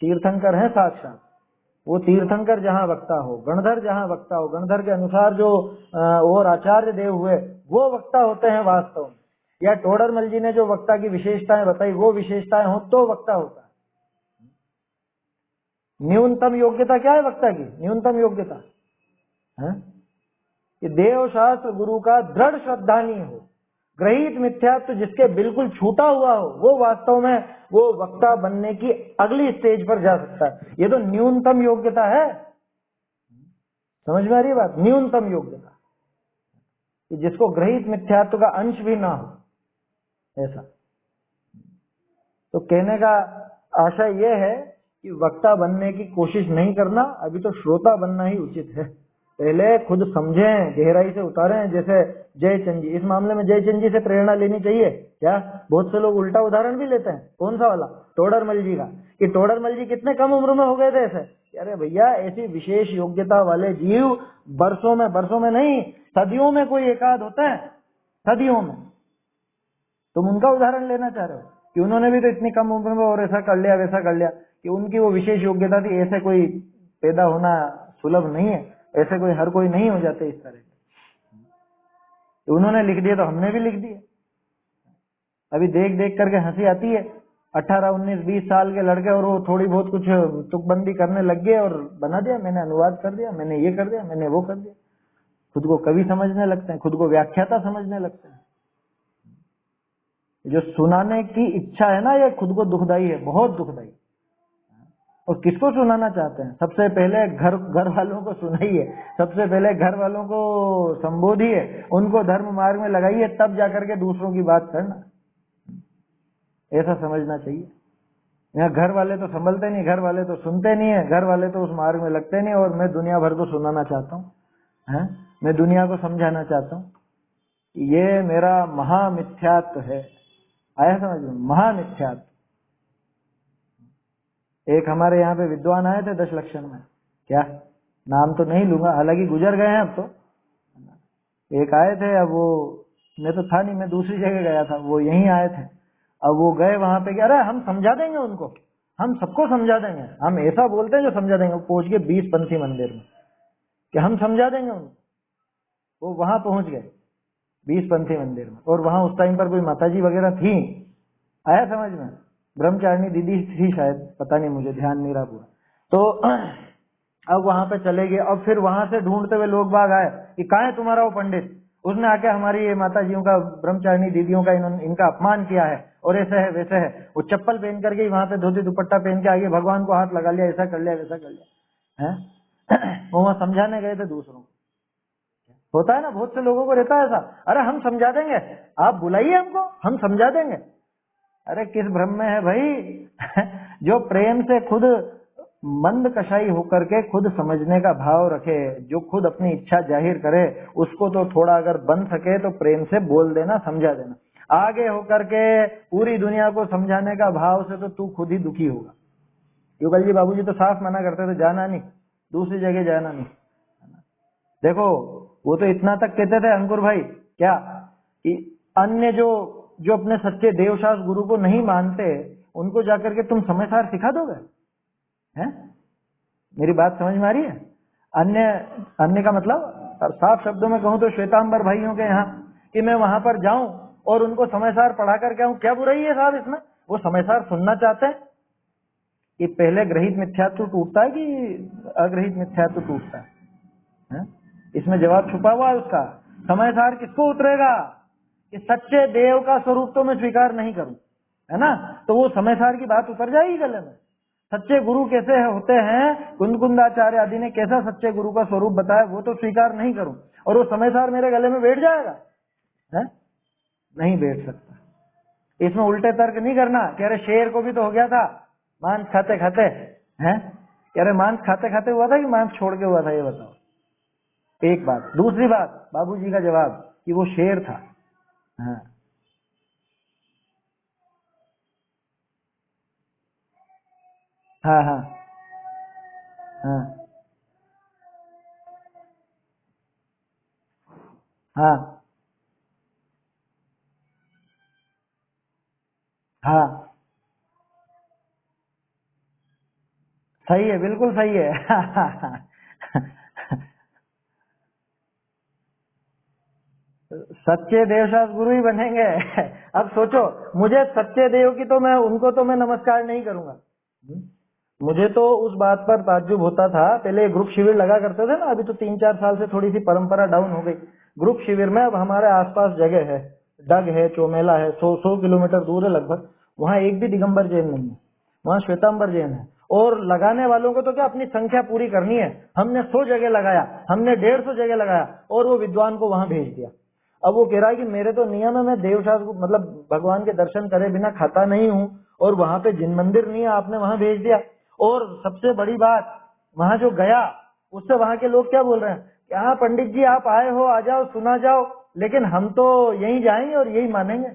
तीर्थंकर है साक्षात। वो तीर्थंकर जहाँ वक्ता हो, गणधर जहाँ वक्ता हो, गणधर के अनुसार जो और आचार्य देव हुए वो वक्ता होते हैं वास्तव में। या टोडरमल जी ने जो वक्ता की विशेषताएं बताई वो विशेषताएं हो तो वक्ता होता है। न्यूनतम योग्यता क्या है वक्ता की? न्यूनतम योग्यता है कि देव शास्त्र गुरु का दृढ़ श्रद्धानी हो, ग्रहित मिथ्यात्व जिसके बिल्कुल छूटा हुआ हो, वो वास्तव में वो वक्ता बनने की अगली स्टेज पर जा सकता है। ये तो न्यूनतम योग्यता है, समझ में आ रही है बात? न्यूनतम योग्यता कि जिसको ग्रहित मिथ्यात्व का अंश भी ना हो, ऐसा। तो कहने का आशय यह है कि वक्ता बनने की कोशिश नहीं करना, अभी तो श्रोता बनना ही उचित है। पहले खुद समझें, गहराई से उतारें। जैसे जयचंद जी, इस मामले में जयचंद जी से प्रेरणा लेनी चाहिए क्या? बहुत से लोग उल्टा उदाहरण भी लेते हैं। कौन सा वाला? टोडरमल जी का, कि टोडरमल जी कितने कम उम्र में हो गए थे ऐसे। अरे भैया, ऐसी विशेष योग्यता वाले जीव बरसों में नहीं, सदियों में कोई एकाध होता है, सदियों में। तुम उनका उदाहरण लेना चाह रहे हो कि उन्होंने भी तो इतनी कम उम्र में और ऐसा कर लिया वैसा कर लिया। कि उनकी वो विशेष योग्यता थी, ऐसे कोई पैदा होना सुलभ नहीं है, ऐसे कोई हर कोई नहीं हो जाते इस तरह के। तो उन्होंने लिख दिया तो हमने भी लिख दिया। अभी देख देख करके हंसी आती है, 18, 19, 20 साल के लड़के और वो थोड़ी बहुत कुछ तुकबंदी करने लग गए और बना दिया, मैंने अनुवाद कर दिया, मैंने ये कर दिया, मैंने वो कर दिया। खुद को कवि समझने लगते हैं, खुद को व्याख्याता समझने लगते हैं। जो सुनाने की इच्छा है ना, ये खुद को दुखदाई है, बहुत दुखदाई। और किसको सुनाना चाहते हैं? सबसे पहले घर वालों को सुनाइए, सबसे पहले घर वालों को संबोधिए, उनको धर्म मार्ग में लगाइए, तब जाकर के दूसरों की बात करना। ऐसा समझना चाहिए। यहाँ घर वाले तो संभलते नहीं, घर वाले तो सुनते नहीं है, घर वाले तो उस मार्ग में लगते नहीं, और मैं दुनिया भर को सुनाना चाहता हूँ, मैं दुनिया को समझाना चाहता हूँ कि ये मेरा महामिथ्यात्व है। आया समझ में? महामिथ्यात्व। एक हमारे यहाँ पे विद्वान आए थे 10 लक्षण में, क्या नाम तो नहीं लूंगा, हालांकि गुजर गए हैं अब तो। एक आए थे, अब वो मैं तो था नहीं, मैं दूसरी जगह गया था, वो यहीं आए थे। अब वो गए वहां पे, अरे हम समझा देंगे उनको, हम सबको समझा देंगे, हम ऐसा बोलते हैं जो समझा देंगे। वो पहुंच गए 20 पंथी मंदिर में कि हम समझा देंगे उनको। वो वहां पहुंच गए 20 पंथी मंदिर में, और वहां उस टाइम पर कोई माताजी वगैरह थी। आया समझ में? ब्रह्मचारिणी दीदी थी शायद, पता नहीं, मुझे ध्यान नहीं रहा पूरा। तो अब वहां पे चले गए। अब फिर वहां से ढूंढते हुए लोग बाग आए कि कहाँ है तुम्हारा वो पंडित, उसने आके हमारी ये माताजियों का, ब्रह्मचारिणी दीदियों का इनका अपमान किया है, और ऐसे है वैसे है। वो चप्पल पहन करके वहां पे धोती दुपट्टा पहन के आगे भगवान को हाथ लगा लिया, ऐसा कर लिया वैसा कर लिया है। वो वहां समझाने गए थे दूसरों को। होता है ना, बहुत से लोगों को रहता है ऐसा, अरे हम समझा देंगे, आप बुलाइए हमको, हम समझा देंगे। अरे किस भ्रम में है भाई? जो प्रेम से खुद मंद कशाई होकर के खुद समझने का भाव रखे, जो खुद अपनी इच्छा जाहिर करे, उसको तो थोड़ा अगर बन सके तो प्रेम से बोल देना, समझा देना। आगे होकर के पूरी दुनिया को समझाने का भाव से तो तू खुद ही दुखी होगा। युगल जी बाबूजी तो साफ मना करते थे, जाना नहीं, दूसरी जगह जाना नहीं। देखो वो तो इतना तक कहते थे अंकुर भाई, क्या कि अन्य जो अपने सच्चे देवशास गुरु को नहीं मानते, उनको जाकर के तुम समयसार सिखा दोगे? हैं? मेरी बात समझ में आ रही है? अन्य का मतलब साफ शब्दों में कहूं तो श्वेतांबर भाइयों के यहाँ, कि मैं वहां पर जाऊं और उनको समयसार पढ़ा करके आऊं, क्या बुराई है साहब इसमें? वो समयसार सुनना चाहते हैं कि पहले ग्रहित मिथ्यात्व टूटता है कि अग्रहित मिथ्यात्व टूटता है? इसमें जवाब छुपा हुआ है उसका। समयसार किसको उतरेगा कि सच्चे देव का स्वरूप तो मैं स्वीकार नहीं करूं, है ना? तो वो समयसार की बात उतर जाएगी गले में। सच्चे गुरु कैसे होते हैं, कुंदकुंदाचार्य आदि ने कैसा सच्चे गुरु का स्वरूप बताया, वो तो स्वीकार नहीं करूं, और वो समयसार मेरे गले में बैठ जाएगा, है? नहीं बैठ सकता। इसमें उल्टे तर्क नहीं करना कि अरे शेर को भी तो हो गया था मांस खाते खाते, हैं? अरे मांस खाते खाते हुआ था कि मांस छोड़ के हुआ था, ये बताओ। एक बात। दूसरी बात, बाबूजी का जवाब कि वो शेर था। हाँ हाँ हाँ हाँ हाँ हाँ, सही है, बिल्कुल सही है। सच्चे देवशास गुरु ही बनेंगे। अब सोचो, मुझे सच्चे देव की तो मैं उनको तो मैं नमस्कार नहीं करूंगा। मुझे तो उस बात पर ताज्जुब होता था, पहले ग्रुप शिविर लगा करते थे ना, अभी तो 3-4 साल से थोड़ी सी परंपरा डाउन हो गई। ग्रुप शिविर में अब हमारे आसपास जगह है, डग है, चौमेला है, 100 किलोमीटर दूर है लगभग, वहां एक भी दिगंबर जैन नहीं है, वहां श्वेतांबर जैन है। और लगाने वालों को तो क्या अपनी संख्या पूरी करनी है, हमने 100 जगह लगाया, हमने 150 जगह लगाया, और वो विद्वान को वहां भेज दिया। अब वो कह रहा है कि मेरे तो नियम है, मैं देवशास्त्र मतलब भगवान के दर्शन करे बिना खाता नहीं हूँ, और वहां पे जिन मंदिर नहीं है आपने वहां भेज दिया। और सबसे बड़ी बात, वहां जो गया उससे वहां के लोग क्या बोल रहे हैं कि हाँ पंडित जी आप आए हो, आ जाओ, सुना जाओ, लेकिन हम तो यहीं जाएंगे और यही मानेंगे।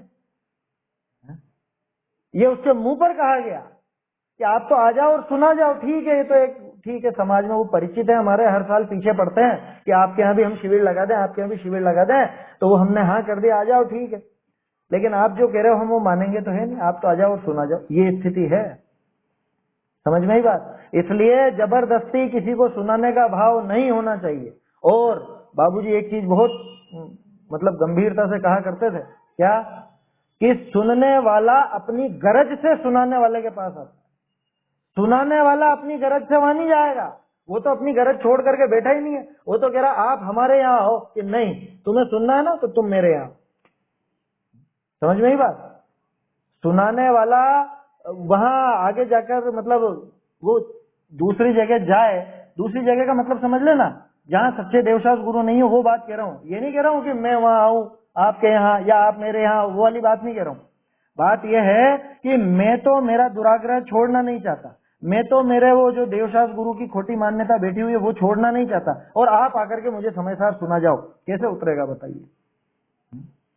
ये उसके मुंह पर कहा गया कि आप तो आ जाओ और सुना जाओ। ठीक है, ये तो एक ठीक है, समाज में वो परिचित है, हमारे हर साल पीछे पड़ते हैं कि आपके यहाँ भी हम शिविर लगा दें, आपके यहाँ भी शिविर लगा दें, तो वो हमने हाँ कर दिया, आ जाओ ठीक है। लेकिन आप जो कह रहे हो हम वो मानेंगे तो है नहीं, आप तो आ जाओ और सुना जाओ, ये स्थिति है। समझ में ही बात। इसलिए जबरदस्ती किसी को सुनाने का भाव नहीं होना चाहिए। और बाबूजी एक चीज बहुत मतलब गंभीरता से कहा करते थे, क्या कि सुनने वाला अपनी गरज से सुनाने वाले के पास आता है, सुनाने वाला अपनी गरज से वहां नहीं जाएगा। वो तो अपनी गरज छोड़ करके बैठा ही नहीं है, वो तो कह रहा आप हमारे यहाँ आओ, कि नहीं तुम्हें सुनना है ना तो तुम मेरे यहाँ। समझ में ही बात। सुनाने वाला वहां आगे जाकर मतलब वो दूसरी जगह जाए, दूसरी जगह का मतलब समझ लेना, जहाँ सच्चे देवशास्त्र गुरु नहीं हो, वो बात कह रहा हूँ। ये नहीं कह रहा हूँ कि मैं वहां आऊं आपके यहाँ या आप मेरे यहाँ, वो वाली बात नहीं कह रहा हूँ। बात यह है कि मैं तो मेरा दुराग्रह छोड़ना नहीं चाहता, मैं तो मेरे वो जो देवशास्त्र गुरु की खोटी मान्यता बैठी हुई है वो छोड़ना नहीं चाहता, और आप आकर के मुझे समय सार सुना जाओ, कैसे उतरेगा बताइए।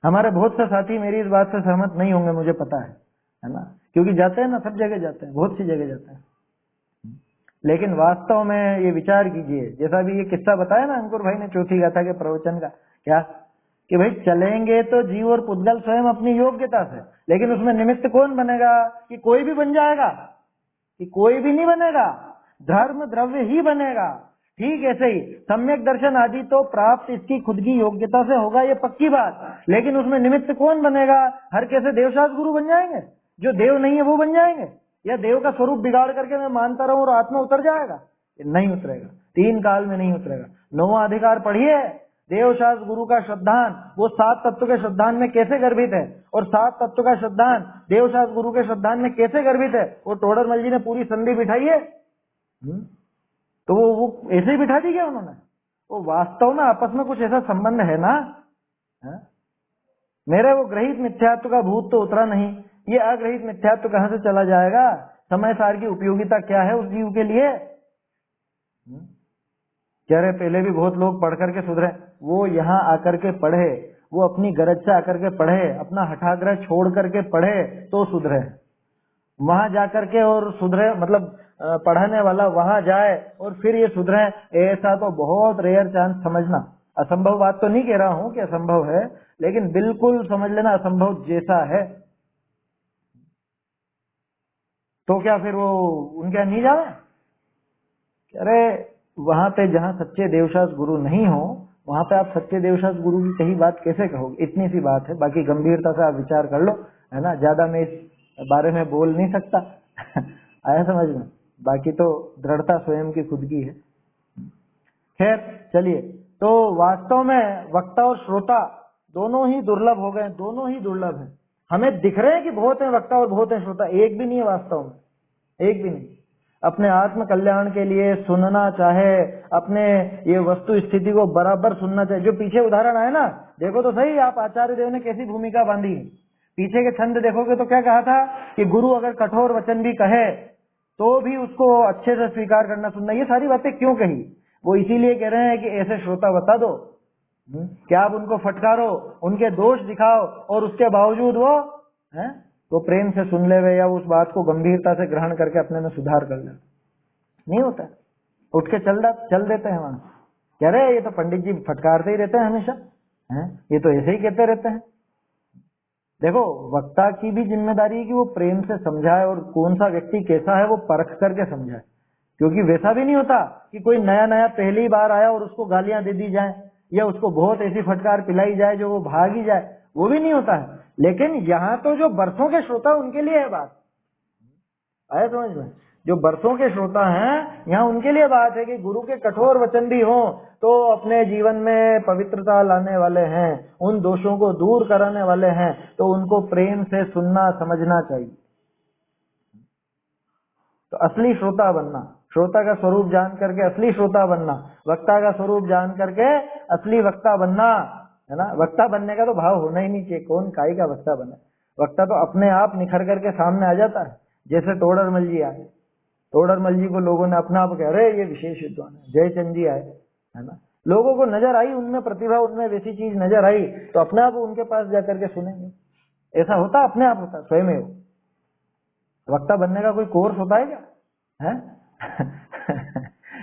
हमारे बहुत से साथी मेरी इस बात से सहमत नहीं होंगे, मुझे पता है ना, क्योंकि जाते हैं ना, सब जगह जाते हैं, बहुत सी जगह जाते हैं। लेकिन वास्तव में ये विचार कीजिए, जैसा भी ये किस्सा बताया ना अंकुर भाई ने चौथी गाथा के प्रवचन का, क्या कि भाई चलेंगे तो जीव और पुद्गल स्वयं अपनी योग्यता से, लेकिन उसमें निमित्त कौन बनेगा? कि कोई भी बन जाएगा? कि कोई भी नहीं बनेगा, धर्म द्रव्य ही बनेगा। ठीक ऐसे ही सम्यक दर्शन आदि तो प्राप्त इसकी खुद की योग्यता से होगा, ये पक्की बात, लेकिन उसमें निमित्त कौन बनेगा? हर कैसे देवशास्त्र गुरु बन जाएंगे? जो देव नहीं है वो बन जाएंगे? या देव का स्वरूप बिगाड़ करके मैं मानता रहूं और आत्मा उतर जाएगा? नहीं उतरेगा, 3 काल में नहीं उतरेगा। 9वां अधिकार पढ़िए, देवशास्त्र गुरु का श्रद्धान, वो 7 तत्व के श्रद्धान में कैसे गर्भित है, और 7 तत्व का श्रद्धान देवशास्त्र गुरु के श्रद्धान में कैसे गर्भित है, वो टोडरमल जी ने पूरी संधि बिठाई है। तो वो ऐसे ही बिठा दी क्या उन्होंने? वो वास्तव में आपस में कुछ ऐसा संबंध है ना। मेरे वो ग्रहित मिथ्यात्व का भूत तो उतरा नहीं, ये अग्रहित मिथ्यात्व कहां से चला जाएगा? समय सार की उपयोगिता क्या है उस जीव के लिए? कह रहे पहले भी बहुत लोग पढ़ करके सुधरे, वो यहाँ आकर के पढ़े, वो अपनी गरज से आकर के पढ़े, अपना हठाग्रह छोड़ करके पढ़े तो सुधरे। वहां जाकर के और सुधरे मतलब पढ़ाने वाला वहां जाए और फिर ये सुधरे, ऐसा तो बहुत रेयर चांस समझना। असंभव बात तो नहीं कह रहा हूं कि असंभव है, लेकिन बिल्कुल समझ लेना असंभव जैसा है। तो क्या फिर वो उनके यहाँ नहीं जावे? अरे वहां पे जहाँ सच्चे देवशास्त्र गुरु नहीं हो, वहां पे आप सच्चे देवशास्त्र गुरु की कही बात कैसे कहोगे? इतनी सी बात है, बाकी गंभीरता से आप विचार कर लो, है ना। ज्यादा मैं इस बारे में बोल नहीं सकता आया समझ में। बाकी तो दृढ़ता स्वयं की खुद की है। खैर चलिए, तो वास्तव में वक्ता और श्रोता दोनों ही दुर्लभ हो गए, दोनों ही दुर्लभ है। हमें दिख रहे हैं कि बहुत है वक्ता और बहुत है श्रोता, एक भी नहीं है वास्तव में, एक भी नहीं। अपने आत्म कल्याण के लिए सुनना चाहे, अपने ये वस्तु स्थिति को बराबर सुनना चाहे। जो पीछे उदाहरण आए ना, देखो तो सही, आप आचार्य देव ने कैसी भूमिका बांधी। पीछे के छंद देखोगे तो क्या कहा था कि गुरु अगर कठोर वचन भी कहे तो भी उसको अच्छे से स्वीकार करना, सुनना। ये सारी बातें क्यों कही? वो इसीलिए कह रहे हैं कि ऐसे श्रोता बता दो कि आप उनको फटकारो, उनके दोष दिखाओ, और उसके बावजूद वो वो प्रेम से सुन ले वे, या उस बात को गंभीरता से ग्रहण करके अपने में सुधार कर ले। नहीं होता, उठ के चल देते हैं वहां। कह रहे ये तो पंडित जी फटकारते ही रहते हैं हमेशा, ये तो ऐसे ही कहते रहते हैं। देखो, वक्ता की भी जिम्मेदारी है कि वो प्रेम से समझाए, और कौन सा व्यक्ति कैसा है वो परख करके समझाए। क्योंकि वैसा भी नहीं होता कि कोई नया नया पहली बार आया और उसको गालियां दे दी जाए, या उसको बहुत ऐसी फटकार पिलाई जाए जो वो भाग ही जाए, वो भी नहीं होता है। लेकिन यहाँ तो जो बरसों के श्रोता उनके लिए है बात, आया समझ में। जो बरसों के श्रोता हैं यहाँ उनके लिए बात है कि गुरु के कठोर वचन भी हों तो अपने जीवन में पवित्रता लाने वाले हैं, उन दोषों को दूर कराने वाले हैं, तो उनको प्रेम से सुनना समझना चाहिए। तो असली श्रोता बनना, श्रोता का स्वरूप जान करके असली श्रोता बनना, वक्ता का स्वरूप जान करके असली वक्ता बनना, है ना। वक्ता बनने का तो भाव होना ही नहीं चाहिए, कौन काई का वक्ता बने। वक्ता तो अपने आप निखर करके सामने आ जाता है। जैसे टोडरमल जी आए, टोडरमल जी को लोगों ने अपना आप कह रहे ये विशेष विद्वान है। जयचंद जी आए, है ना, लोगों को नजर आई उनमें प्रतिभा, उनमें वैसी चीज नजर आई, तो अपने आप उनके पास जाकर के सुनेंगे। ऐसा होता, अपने आप होता स्वयं। वक्ता बनने का कोई कोर्स होता है क्या? है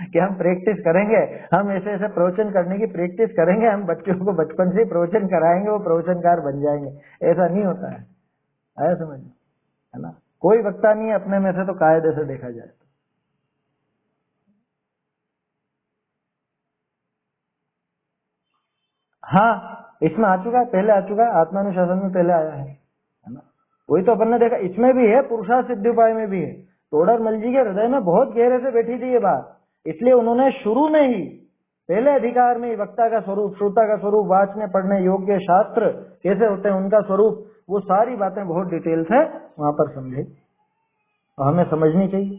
कि हम प्रैक्टिस करेंगे, हम ऐसे ऐसे प्रवचन करने की प्रैक्टिस करेंगे, हम बच्चों को बचपन से प्रवचन कराएंगे, वो प्रवचनकार बन जाएंगे। ऐसा नहीं होता है, आया समझ, है ना। कोई वक्ता नहीं है अपने में से तो कायदे से देखा जाए तो, हाँ, इसमें आ चुका है, पहले आ चुका है, आत्मानुशासन में पहले आया है ना। वही तो अपन ने देखा, इसमें भी है, पुरुषार्थ सिद्धि उपाय में भी है। तोड़रमल जी के हृदय में बहुत गहरे से बैठी थी ये बात, इसलिए उन्होंने शुरू में ही पहले अधिकार में ही वक्ता का स्वरूप, श्रोता का स्वरूप, वाचने पढ़ने योग्य शास्त्र कैसे होते हैं, उनका स्वरूप, वो सारी बातें बहुत डिटेल से वहां पर समझे, हमें समझनी चाहिए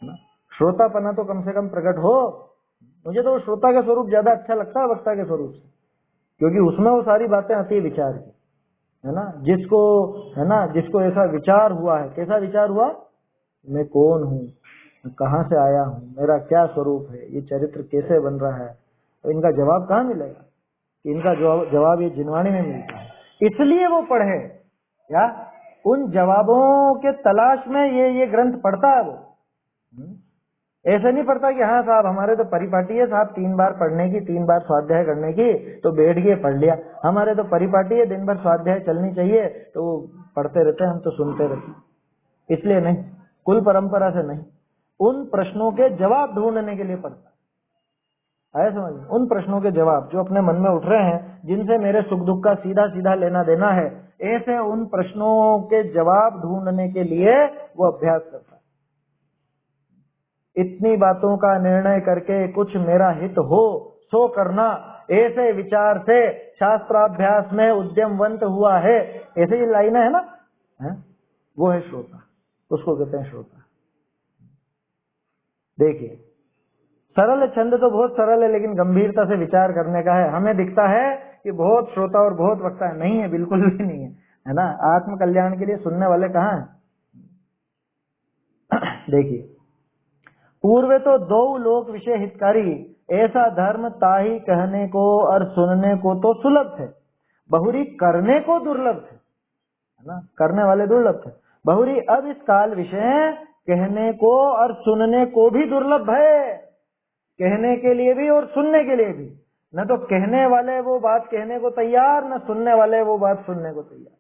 है ना। श्रोतापना तो कम से कम प्रकट हो। मुझे तो श्रोता का स्वरूप ज्यादा अच्छा लगता है वक्ता के स्वरूप से, क्योंकि उसमें वो सारी बातें आती है विचार की, है ना। जिसको, है ना, जिसको ऐसा विचार हुआ है, कैसा विचार हुआ, मैं कौन हूँ, मैं कहाँ से आया हूँ, मेरा क्या स्वरूप है, ये चरित्र कैसे बन रहा है, तो इनका जवाब कहाँ मिलेगा, इनका जवाब ये जिनवाणी में मिलता है। इसलिए वो पढ़े, या उन जवाबों के तलाश में ये ग्रंथ पढ़ता है वो। ऐसे नहीं पढ़ता कि हाँ साहब हमारे तो परिपाटी है साहब, 3 बार पढ़ने की, 3 बार स्वाध्याय करने की, तो बैठ गए पढ़ लिया, हमारे तो परिपाटी है, दिन भर स्वाध्याय चलनी चाहिए, तो पढ़ते रहते हैं, हम तो सुनते रहते हैं। इसलिए नहीं, कुल परंपरा से नहीं, उन प्रश्नों के जवाब ढूंढने के लिए पढ़ता है समझ में। उन प्रश्नों के जवाब जो अपने मन में उठ रहे हैं, जिनसे मेरे सुख दुख का सीधा सीधा लेना देना है, ऐसे उन प्रश्नों के जवाब ढूंढने के लिए वो अभ्यास करता है। इतनी बातों का निर्णय करके कुछ मेरा हित हो सो करना, ऐसे विचार से शास्त्राभ्यास में उद्यमवंत हुआ है, ऐसे ही लाइन है ना, है? वो है श्रोता, उसको कहते हैं श्रोता। देखिए सरल छंद तो बहुत सरल है, लेकिन गंभीरता से विचार करने का है। हमें दिखता है कि बहुत श्रोता और बहुत वक्ता है, नहीं है, बिल्कुल भी नहीं है ना। आत्म कल्याण के लिए सुनने वाले कहाँ हैं? देखिए पूर्व तो 2 लोक विषय हितकारी, ऐसा धर्म ताही कहने को और सुनने को तो सुलभ थे, बहुरी करने को दुर्लभ थे, है ना। करने वाले दुर्लभ थे, बहुरी अब इस काल विषय कहने को और सुनने को भी दुर्लभ है। कहने के लिए भी और सुनने के लिए भी, न तो कहने वाले वो बात कहने को तैयार, न सुनने वाले वो बात सुनने को तैयार।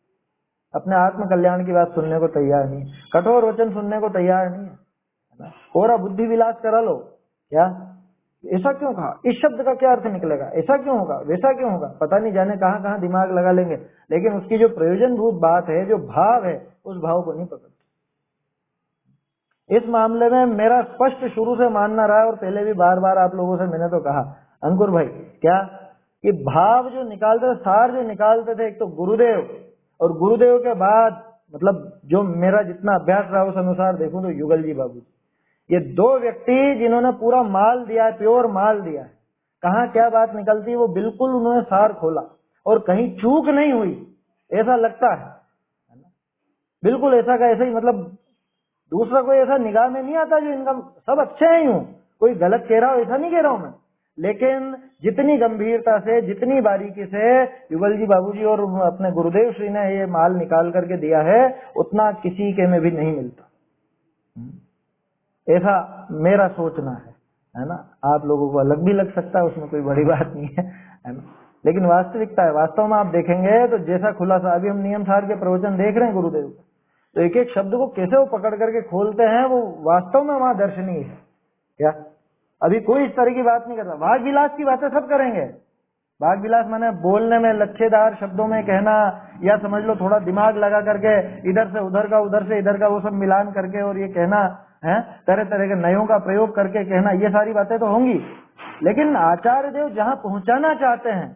अपने आत्म कल्याण की बात सुनने को तैयार नहीं, कठोर वचन सुनने को तैयार नहीं है ना। और बुद्धि विलास करा लो, क्या ऐसा क्यों कहा, इस शब्द का क्या अर्थ निकलेगा, ऐसा क्यों होगा, वैसा क्यों होगा, पता नहीं जाने कहाँ कहाँ दिमाग लगा लेंगे, लेकिन उसकी जो प्रयोजनभूत बात है, जो भाव है, उस भाव को नहीं पकड़ते। इस मामले में मेरा स्पष्ट शुरू से मानना रहा है, और पहले भी बार बार आप लोगों से मैंने तो कहा, अंकुर भाई, क्या कि भाव जो निकालते थे, सार जो निकालते थे, एक तो गुरुदेव, और गुरुदेव के बाद मतलब जो मेरा जितना अभ्यास रहा उस अनुसार देखूं तो युगल जी बाबू, ये 2 व्यक्ति जिन्होंने पूरा माल दिया है, प्योर माल दिया है। कहाँ क्या बात निकलती है वो बिल्कुल उन्होंने सार खोला, और कहीं चूक नहीं हुई, ऐसा लगता है ना। बिल्कुल ऐसा का ऐसा ही, मतलब दूसरा कोई ऐसा निगाह में नहीं आता जो इनका सब अच्छे हैं, यूं कोई गलत कह रहा हो ऐसा नहीं कह रहा हूं मैं, लेकिन जितनी गंभीरता से, जितनी बारीकी से युगल जी बाबूजी और अपने गुरुदेव श्री ने ये माल निकाल करके दिया है, उतना किसी के में भी नहीं मिलता। ऐसा मेरा सोचना है ना। आप लोगों को अलग भी लग सकता है, उसमें कोई बड़ी बात नहीं है ना, लेकिन वास्तविकता है। वास्तव में आप देखेंगे तो जैसा खुलासा, अभी हम नियम सार के प्रवचन देख रहे हैं गुरुदेव का, तो एक एक शब्द को कैसे वो पकड़ करके खोलते हैं, वो वास्तव में वहां दर्शनीय है। क्या अभी कोई इस तरह की बात नहीं करता। भाग विलास की बातें सब करेंगे, भाग विलास माने बोलने में लच्छेदार शब्दों में कहना, या समझ लो थोड़ा दिमाग लगा करके इधर से उधर का, उधर से इधर का, वो सब मिलान करके और ये कहना है, तरह तरह के नयों का प्रयोग करके कहना, ये सारी बातें तो होंगी। लेकिन आचार्य देव जहां पहुंचाना चाहते हैं,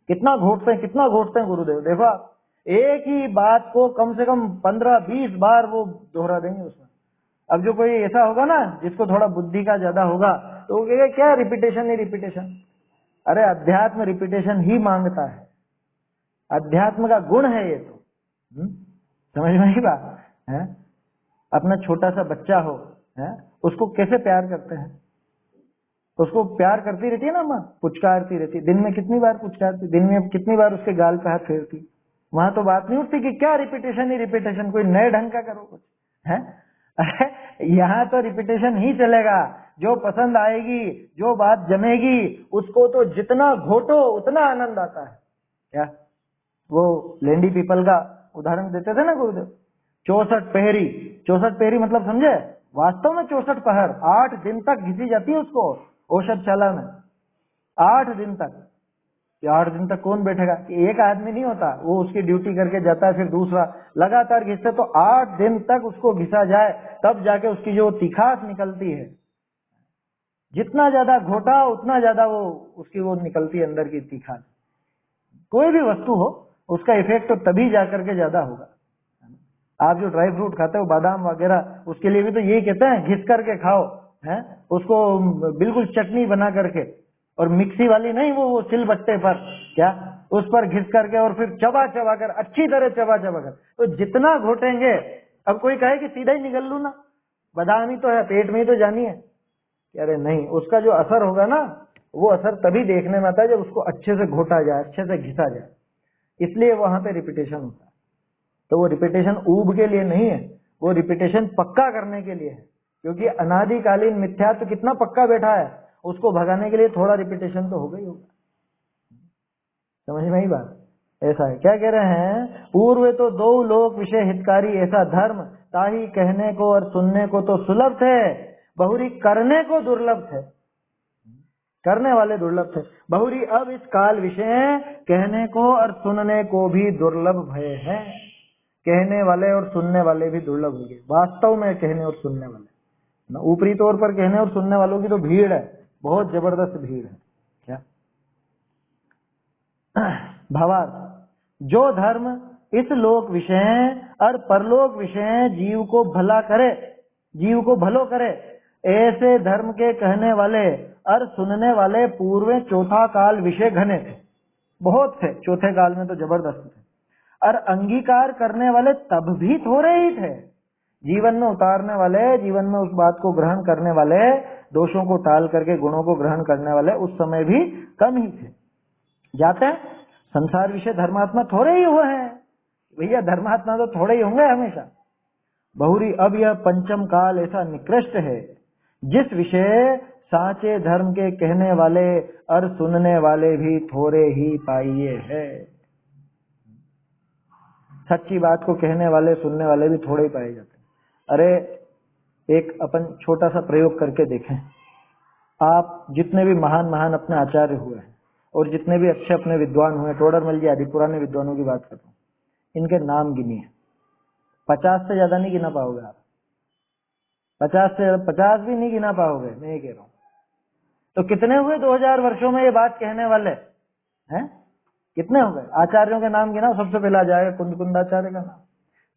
कितना घोटते हैं, कितना घोटते हैं गुरुदेव। देखो आप एक ही बात को कम से कम 15-20 बार वो दोहरा देंगे उसमें। अब जो कोई ऐसा होगा ना जिसको थोड़ा बुद्धि का ज्यादा होगा, तो वो कहेगा क्या रिपीटेशन ही रिपीटेशन। अरे अध्यात्म रिपीटेशन ही मांगता है, अध्यात्म का गुण है ये तो। समझ में ही बात है। अपना छोटा सा बच्चा हो, है, उसको कैसे प्यार करते हैं, उसको प्यार करती रहती है ना माँ, पुचकारती रहती है। दिन में कितनी बार पुचकारती, दिन में कितनी बार उसके गाल पे हाथ फेरती। वहां तो बात नहीं उठती कि क्या रिपीटेशन ही रिपीटेशन, कोई नए ढंग का करो कुछ, है। यहाँ तो रिपीटेशन ही चलेगा, जो पसंद आएगी, जो बात जमेगी, उसको तो जितना घोटो उतना आनंद आता है। क्या वो लेंडी पीपल का उदाहरण देते थे ना गुरुदेव, 64 पहरी। 64 पहरी मतलब समझे, वास्तव में 64 पहर 8 दिन तक घिसी जाती है उसको औषधशाला में, 8 दिन तक। कि 8 दिन तक कौन बैठेगा? एक आदमी नहीं होता, वो उसकी ड्यूटी करके जाता है, फिर दूसरा लगातार घिसते, तो 8 दिन तक उसको घिसा जाए, तब जाके उसकी जो तीखास निकलती है, जितना ज्यादा घोटा उतना ज्यादा वो उसकी वो निकलती है अंदर की तीखास। कोई भी वस्तु हो उसका इफेक्ट तो तभी जाकर के ज्यादा होगा। आप जो ड्राई फ्रूट खाते हो, बादाम वगैरह, उसके लिए भी तो यही कहते हैं घिस करके खाओ, है उसको बिल्कुल चटनी बना करके, और मिक्सी वाली नहीं, वो सिलबट्टे पर क्या, उस पर घिस करके और फिर चबा चबा कर, अच्छी तरह चबा चबा कर, तो जितना घोटेंगे। अब कोई कहे कि सीधा ही निकल लू ना, बादाम ही तो है, पेट में ही तो जानी है, अरे नहीं, उसका जो असर होगा ना, वो असर तभी देखने में आता है जब उसको अच्छे से घोटा जाए, अच्छे से घिसा जाए। इसलिए वहां पे रिपीटेशन होता है। तो वो रिपीटेशन ऊब के लिए नहीं है, वो रिपीटेशन पक्का करने के लिए है, क्योंकि अनादिकालीन मिथ्यात्व कितना पक्का बैठा है, उसको भगाने के लिए थोड़ा रिपीटेशन तो होगा ही होगा। समझ में आई बात? ऐसा है, क्या कह रहे हैं, पूर्व तो दो लोक विषय हितकारी ऐसा धर्म, ताही कहने को और सुनने को तो सुलभ थे, बहुरी करने को दुर्लभ थे। करने वाले दुर्लभ थे, बहुरी अब इस काल विषय कहने को और सुनने को भी दुर्लभ भय है। कहने वाले और सुनने वाले भी दुर्लभ हो गए, वास्तव में कहने और सुनने वाले ना, ऊपरी तौर पर कहने और सुनने वालों की तो भीड़ है, बहुत जबरदस्त भीड़ है। क्या भावार्थ, जो धर्म इस लोक विषय और परलोक विषय जीव को भला करे, जीव को भलो करे, ऐसे धर्म के कहने वाले और सुनने वाले पूर्व चौथा काल विषय घने थे, बहुत थे, चौथे काल में तो जबरदस्त थे। और अंगीकार करने वाले तब भी थोड़े ही थे, जीवन में उतारने वाले, जीवन में उस बात को ग्रहण करने वाले, दोषों को टाल करके गुणों को ग्रहण करने वाले उस समय भी कम ही थे। जाते हैं संसार विषय धर्मात्मा थोड़े ही हुए हैं भैया, धर्मात्मा तो थोड़े ही होंगे हमेशा। बहुरी अब यह पंचम काल ऐसा निकृष्ट है, जिस विषय साचे धर्म के कहने वाले और सुनने वाले भी थोड़े ही पाइए है। सच्ची बात को कहने वाले सुनने वाले भी थोड़े ही पाए जाते हैं। अरे एक अपन छोटा सा प्रयोग करके देखें, आप जितने भी महान महान अपने आचार्य हुए हैं और जितने भी अच्छे अपने विद्वान हुए, टोडरमल जी आदि पुराने विद्वानों की बात करता हूँ, इनके नाम गिनिए, 50 से ज्यादा नहीं गिना पाओगे आप, 50 भी नहीं गिना पाओगे, मैं ये कह रहा हूँ। तो कितने हुए 2000 वर्षों में ये बात कहने वाले हैं? कितने हो गए? आचार्यों के नाम गिनाओ, सबसे पहले आ जाएगा कुंदकुंदाचार्य का नाम,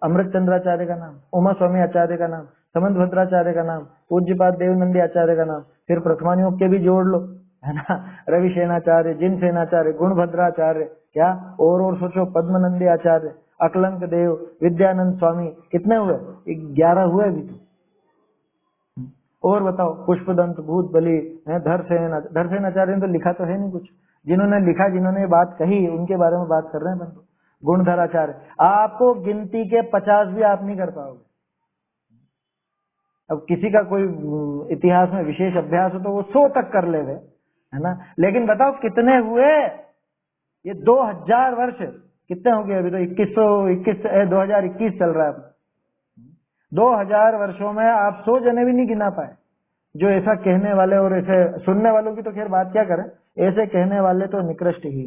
अमृत चंद्राचार्य का नाम, उमा स्वामी आचार्य का नाम, समंत भद्राचार्य का नाम, पूज्यपाद देवनंदी आचार्य का नाम, फिर प्रथमानियोग के भी जोड़ लो, है ना, रवि सेनाचार्य, जिन सेनाचार्य, गुणभद्राचार्य, क्या और सोचो, पद्मनंदी आचार्य, अकलंक देव, विद्यानंद स्वामी, कितने हुए? 11 हुए अभी तो। और बताओ, पुष्पदंत, भूत बलि, धरसेन आचार्य ने तो लिखा तो है नहीं कुछ, जिन्होंने लिखा, जिन्होंने बात कही, उनके बारे में बात कर रहे हैं बंधु। गुणधराचार्य, आपको गिनती के 50 भी आप नहीं कर पाओगे। अब किसी का कोई इतिहास में विशेष अभ्यास हो तो वो 100 तक कर ले, है ना, लेकिन बताओ कितने हुए? ये 2000 वर्ष कितने हो गए? अभी तो 2021 चल रहा है। 2000 वर्षों में आप 100 जने भी नहीं गिना पाए जो ऐसा कहने वाले, और ऐसे सुनने वालों की तो खैर बात क्या करें, ऐसे कहने वाले तो निकृष्ट ही।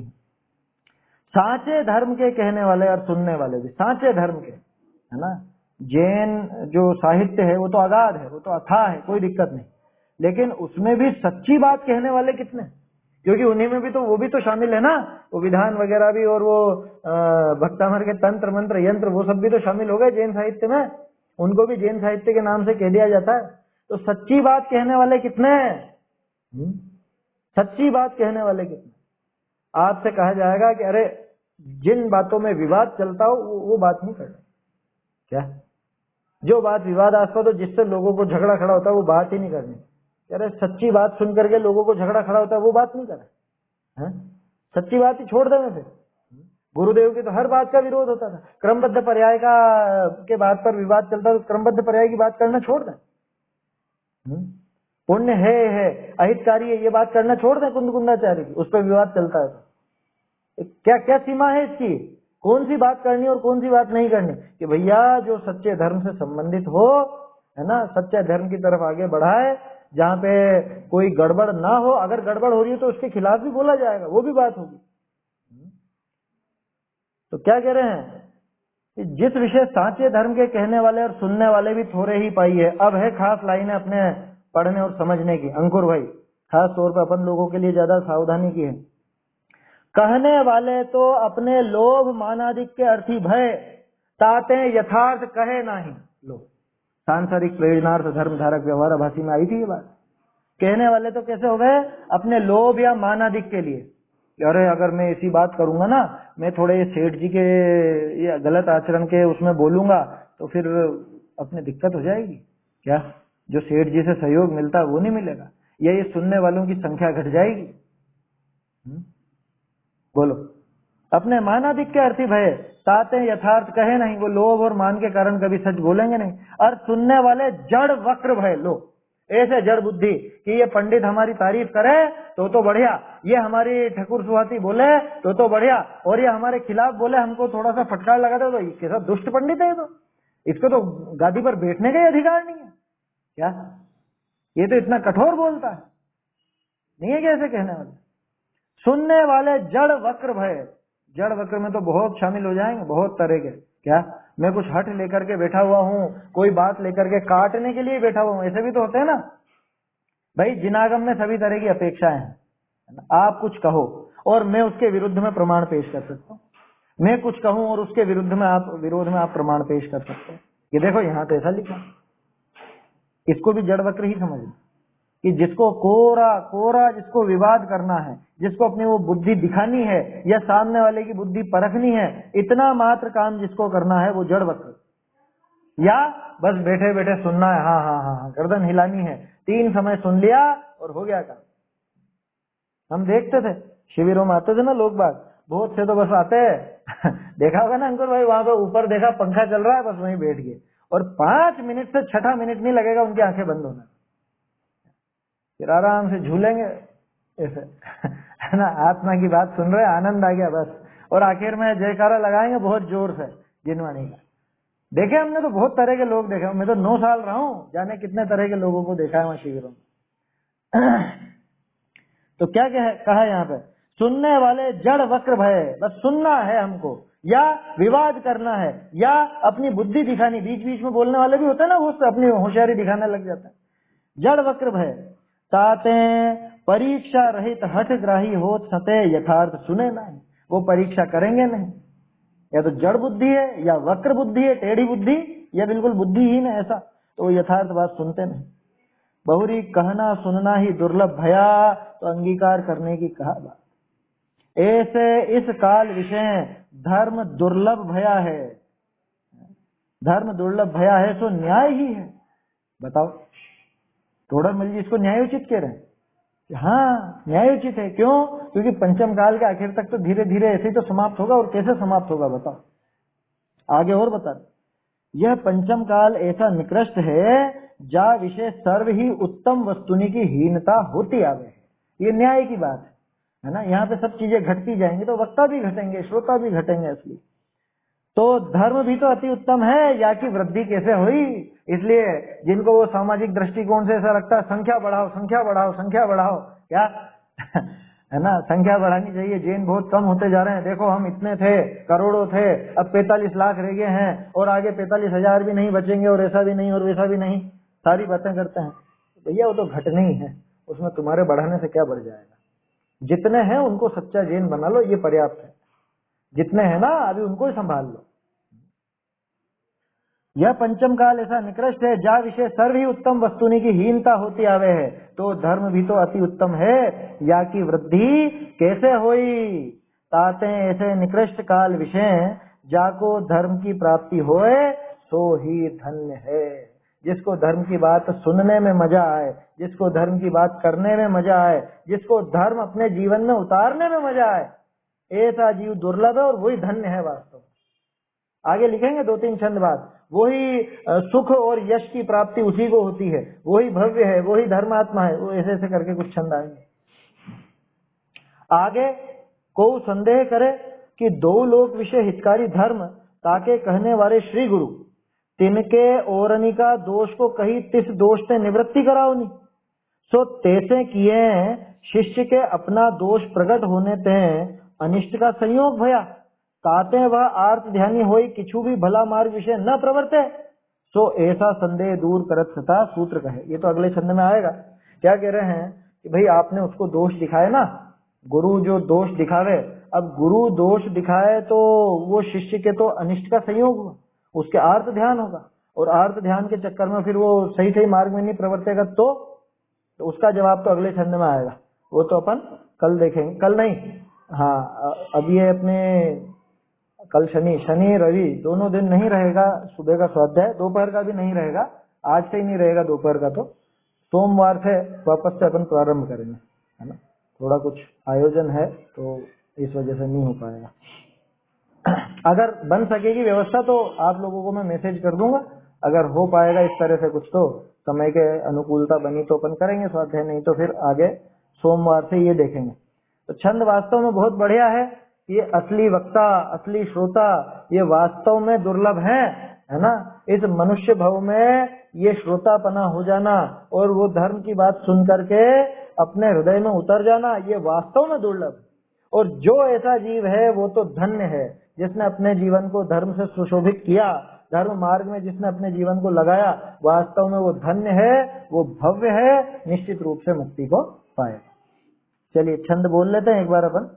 सांचे धर्म के कहने वाले और सुनने वाले भी सांचे धर्म के, है ना। जैन जो साहित्य है वो तो अगाध है, वो तो अथाह है, कोई दिक्कत नहीं, लेकिन उसमें भी सच्ची बात कहने वाले कितने? क्योंकि उन्हीं में भी तो वो भी तो शामिल है ना, वो विधान वगैरह भी, और वो भक्तामर के तंत्र मंत्र यंत्र, वो सब भी तो शामिल हो गए जैन साहित्य में, उनको भी जैन साहित्य के नाम से कह दिया जाता है। तो सच्ची बात कहने वाले कितने हैं? सच्ची बात कहने वाले कितने? आपसे कहा जाएगा कि अरे जिन बातों में विवाद चलता हो वो बात नहीं करना, क्या जो बात विवादास्पद हो, जिससे लोगों को झगड़ा खड़ा होता है, वो बात ही नहीं करनी। अरे सच्ची बात सुन करके लोगों को झगड़ा खड़ा होता है, वो बात नहीं करे, सच्ची बात ही छोड़ देना। फिर गुरुदेव की तो हर बात का विरोध होता था, क्रमबद्ध पर्याय के बात पर विवाद चलता, तो क्रमबद्ध पर्याय की बात करना छोड़ दें। पुण्य है अहितकारी है, ये बात करना छोड़ दें कुंदकुंदाचार्य की, उस पर विवाद चलता है तो क्या क्या सीमा है इसकी? कौन सी बात करनी और कौन सी बात नहीं करनी? कि भैया जो सच्चे धर्म से संबंधित हो, है ना, सच्चे धर्म की तरफ आगे बढ़ाए, जहाँ पे कोई गड़बड़ ना हो। अगर गड़बड़ हो रही है तो उसके खिलाफ भी बोला जाएगा, वो भी बात होगी, तो क्या कह रहे हैं कि जिस विषय साचे धर्म के कहने वाले और सुनने वाले भी थोड़े ही पाई है, अब है खास लाइनें अपने पढ़ने और समझने की। अंकुर भाई, खास तौर पर अपन लोगों के लिए ज्यादा सावधानी की है। कहने वाले तो अपने लोभ मानादिक के अर्थी भय, ताते यथार्थ कहे नहीं। लो, सांसारिक प्रेरणार्थ धर्म धारक व्यवहार भाषी में आई थी ये बात। कहने वाले तो कैसे हो गए? अपने लोभ या मानादिक के लिए। अरे अगर मैं ऐसी बात करूंगा ना, मैं थोड़े सेठ जी के ये गलत आचरण के उसमें बोलूंगा तो फिर अपने दिक्कत हो जाएगी। क्या जो सेठ जी से सहयोग मिलता है वो नहीं मिलेगा, या ये सुनने वालों की संख्या घट जाएगी? बोलो। अपने मानादिक के अर्थी भय, ताते यथार्थ कहे नहीं। वो लोभ और मान के कारण कभी सच बोलेंगे नहीं। और सुनने वाले जड़ वक्र भय, लो ऐसे जड़ बुद्धि कि ये पंडित हमारी तारीफ करे तो बढ़िया, ये हमारी ठकुर सुहाती बोले तो बढ़िया, और ये हमारे खिलाफ बोले, हमको थोड़ा सा फटकार लगा दे तो ये कैसा दुष्ट पंडित है। तो इसको तो गादी पर बैठने का ही अधिकार नहीं है क्या? ये तो इतना कठोर बोलता है, नहीं है कैसे कहने वाले? सुनने वाले जड़ वक्र भय। जड़ वक्र में तो बहुत शामिल हो जाएंगे, बहुत तरह के। क्या मैं कुछ हट लेकर के बैठा हुआ हूँ, कोई बात लेकर के काटने के लिए बैठा हुआ हूँ, ऐसे भी तो होते हैं ना भाई। जिनागम में सभी तरह की अपेक्षाएं हैं। आप कुछ कहो और मैं उसके विरुद्ध में प्रमाण पेश कर सकता हूँ, मैं कुछ कहूं और उसके विरुद्ध में आप प्रमाण पेश कर सकते हो। ये देखो यहाँ तो ऐसा लिखा। इसको भी जड़ वक्र ही समझना कि जिसको कोरा जिसको विवाद करना है, जिसको अपनी वो बुद्धि दिखानी है या सामने वाले की बुद्धि परखनी है, इतना मात्र काम जिसको करना है वो जड़ वक्र। या बस बैठे बैठे सुनना है, हाँ हाँ हाँ हाँ, गर्दन हिलानी है, 3 समय सुन लिया और हो गया काम। हम देखते थे शिविरों में आते थे ना लोग बाग, बहुत से तो बस आते हैं देखा होगा ना अंकुर भाई, वहां पे ऊपर देखा पंखा चल रहा है, बस वहीं बैठ गए और 5 मिनट से 6ठा मिनट नहीं लगेगा उनकी आंखें बंद होने, फिर आराम से झूलेंगे ऐसे है ना। आत्मा की बात सुन रहे, आनंद आ गया बस, और आखिर में जयकारा लगाएंगे बहुत जोर से जिनवाणी का। देखे हमने तो बहुत तरह के लोग देखे, मैं तो 9 साल रहा हूं, जाने कितने तरह के लोगों को देखा है वहां शिविरों में तो क्या कहा यहाँ पे? सुनने वाले जड़ वक्र भय, बस सुनना है हमको, या विवाद करना है, या अपनी बुद्धि दिखानी। बीच बीच में बोलने वाले भी होते हैं ना, वो अपनी होशियारी दिखाने लग जाते हैं। जड़ वक्र भय, ताते परीक्षा रहित हठग्राही हो सते यथार्थ सुने नहीं। वो परीक्षा करेंगे नहीं, या तो जड़ बुद्धि है या वक्र बुद्धि है, टेढ़ी बुद्धि, या बिल्कुल बुद्धिहीन है ऐसा, तो यथार्थ बात सुनते नहीं। बहुरी कहना सुनना ही दुर्लभ भया, तो अंगीकार करने की कहा बात। ऐसे इस काल विषय धर्म दुर्लभ भया है, धर्म दुर्लभ भया है तो न्याय ही है। बताओ, थोड़ा मिल जी इसको न्यायोचित कह रहे हैं। हाँ न्यायोचित है, क्यों? क्योंकि पंचम काल के आखिर तक तो धीरे धीरे ऐसे ही तो समाप्त होगा, और कैसे समाप्त होगा बताओ आगे और बता। यह पंचम काल ऐसा निकृष्ट है जा विषय सर्व ही उत्तम वस्तुनि की हीनता होती आवे है। ये न्याय की बात है ना। यहाँ पे सब चीजें घटती जाएंगी तो वक्ता भी घटेंगे, श्रोता भी घटेंगे असली। तो धर्म भी तो अति उत्तम है, या की वृद्धि कैसे हुई? इसलिए जिनको वो सामाजिक दृष्टिकोण से ऐसा लगता है संख्या बढ़ाओ संख्या बढ़ाओ संख्या बढ़ाओ, क्या है ना, संख्या बढ़ानी चाहिए, जैन बहुत कम होते जा रहे हैं, देखो हम इतने थे, करोड़ों थे, अब 45 लाख रह गए हैं, और आगे 45,000 भी नहीं बचेंगे, और ऐसा भी नहीं और वैसा भी नहीं, सारी बातें करते हैं। भैया वो तो घटने ही है, उसमें तुम्हारे बढ़ाने से क्या बढ़ जाएगा? जितने हैं उनको सच्चा जैन बना लो, ये पर्याप्त है। जितने हैं ना अभी उनको ही संभाल लो। यह पंचम काल ऐसा निकृष्ट है जा विषय सर्व ही उत्तम वस्तुनि की हीनता होती आवे है, तो धर्म भी तो अति उत्तम है, या की वृद्धि कैसे होई? ताते ऐसे निकृष्ट काल विषय जाको धर्म की प्राप्ति होए सो ही धन्य है। जिसको धर्म की बात सुनने में मजा आए, जिसको धर्म की बात करने में मजा आए, जिसको धर्म अपने जीवन में उतारने में मजा आए, ऐसा जीव दुर्लभ है और वही धन्य है वास्तव। आगे लिखेंगे 2-3 छंद बाद, वही सुख और यश की प्राप्ति उसी को होती है, वही भव्य है, वही धर्मात्मा है। वो ऐसे ऐसे करके कुछ छंद आएंगे आगे। को संदेह करे कि 2 लोक विषय हितकारी धर्म ताके कहने वाले श्री गुरु तिनके ओरनी का दोष को कही तिस दोष से निवृत्ति कराओनी, सो तैसे किए शिष्य के अपना दोष प्रकट होने ते अनिष्ट का संयोग भया। काते वह आर्त ध्यानी होई किछु भी भला मार्ग विषय न प्रवर्ते सो ऐसा संदेह दूर करत सता सूत्र कहे। ये तो अगले छंद में आएगा। क्या कह रहे हैं कि भाई आपने उसको दोष दिखाए ना, गुरु जो दोष दिखावे, अब गुरु दोष दिखाए तो वो शिष्य के तो अनिष्ट का संयोग हुआ, उसके आर्त ध्यान होगा, और आर्त ध्यान के चक्कर में फिर वो सही सही मार्ग में नहीं प्रवर्तेगा तो उसका जवाब तो अगले छंद में आएगा, वो तो अपन कल देखेंगे। कल नहीं, हाँ अब ये अपने कल शनि रवि दोनों दिन नहीं रहेगा सुबह का स्वाध्याय, दोपहर का भी नहीं रहेगा, आज से ही नहीं रहेगा दोपहर का, तो सोमवार से वापस से अपन प्रारंभ करेंगे, है ना। थोड़ा कुछ आयोजन है तो इस वजह से नहीं हो पाएगा। अगर बन सकेगी व्यवस्था तो आप लोगों को मैं मैसेज कर दूंगा, अगर हो पाएगा इस तरह से कुछ तो समय के अनुकूलता बनी तो अपन करेंगे स्वाध्याय, नहीं तो फिर आगे सोमवार से ये देखेंगे। तो छंद वास्तव में बहुत बढ़िया है। ये असली वक्ता, असली श्रोता ये वास्तव में दुर्लभ है ना। इस मनुष्य भव में ये श्रोतापना हो जाना और वो धर्म की बात सुन करके अपने हृदय में उतर जाना, ये वास्तव में दुर्लभ है। और जो ऐसा जीव है वो तो धन्य है, जिसने अपने जीवन को धर्म से सुशोभित किया, धर्म मार्ग में जिसने अपने जीवन को लगाया, वास्तव में वो धन्य है, वो भव्य है, निश्चित रूप से मुक्ति को पाएगा। चलिए छंद बोल लेते हैं एक बार अपन।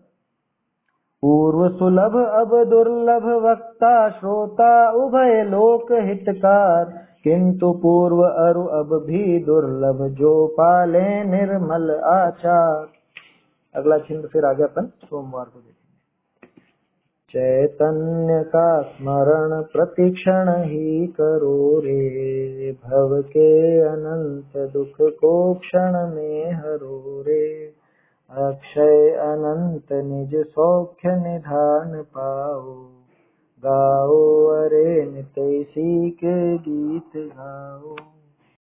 पूर्व सुलभ अब दुर्लभ वक्ता श्रोता उभय लोक हितकार, किंतु पूर्व अरु अब भी दुर्लभ जो पाले निर्मल आचार। अगला छिंद फिर आगे अपन सोमवार को देखेंगे। चैतन्य का स्मरण प्रतिक्षण ही करो रे, भव के अनंत दुख को क्षण में हरो रे, अक्षय अनंत निज सौख्य निधान पाओ, गाओ अरे नितैसी के गीत गाओ।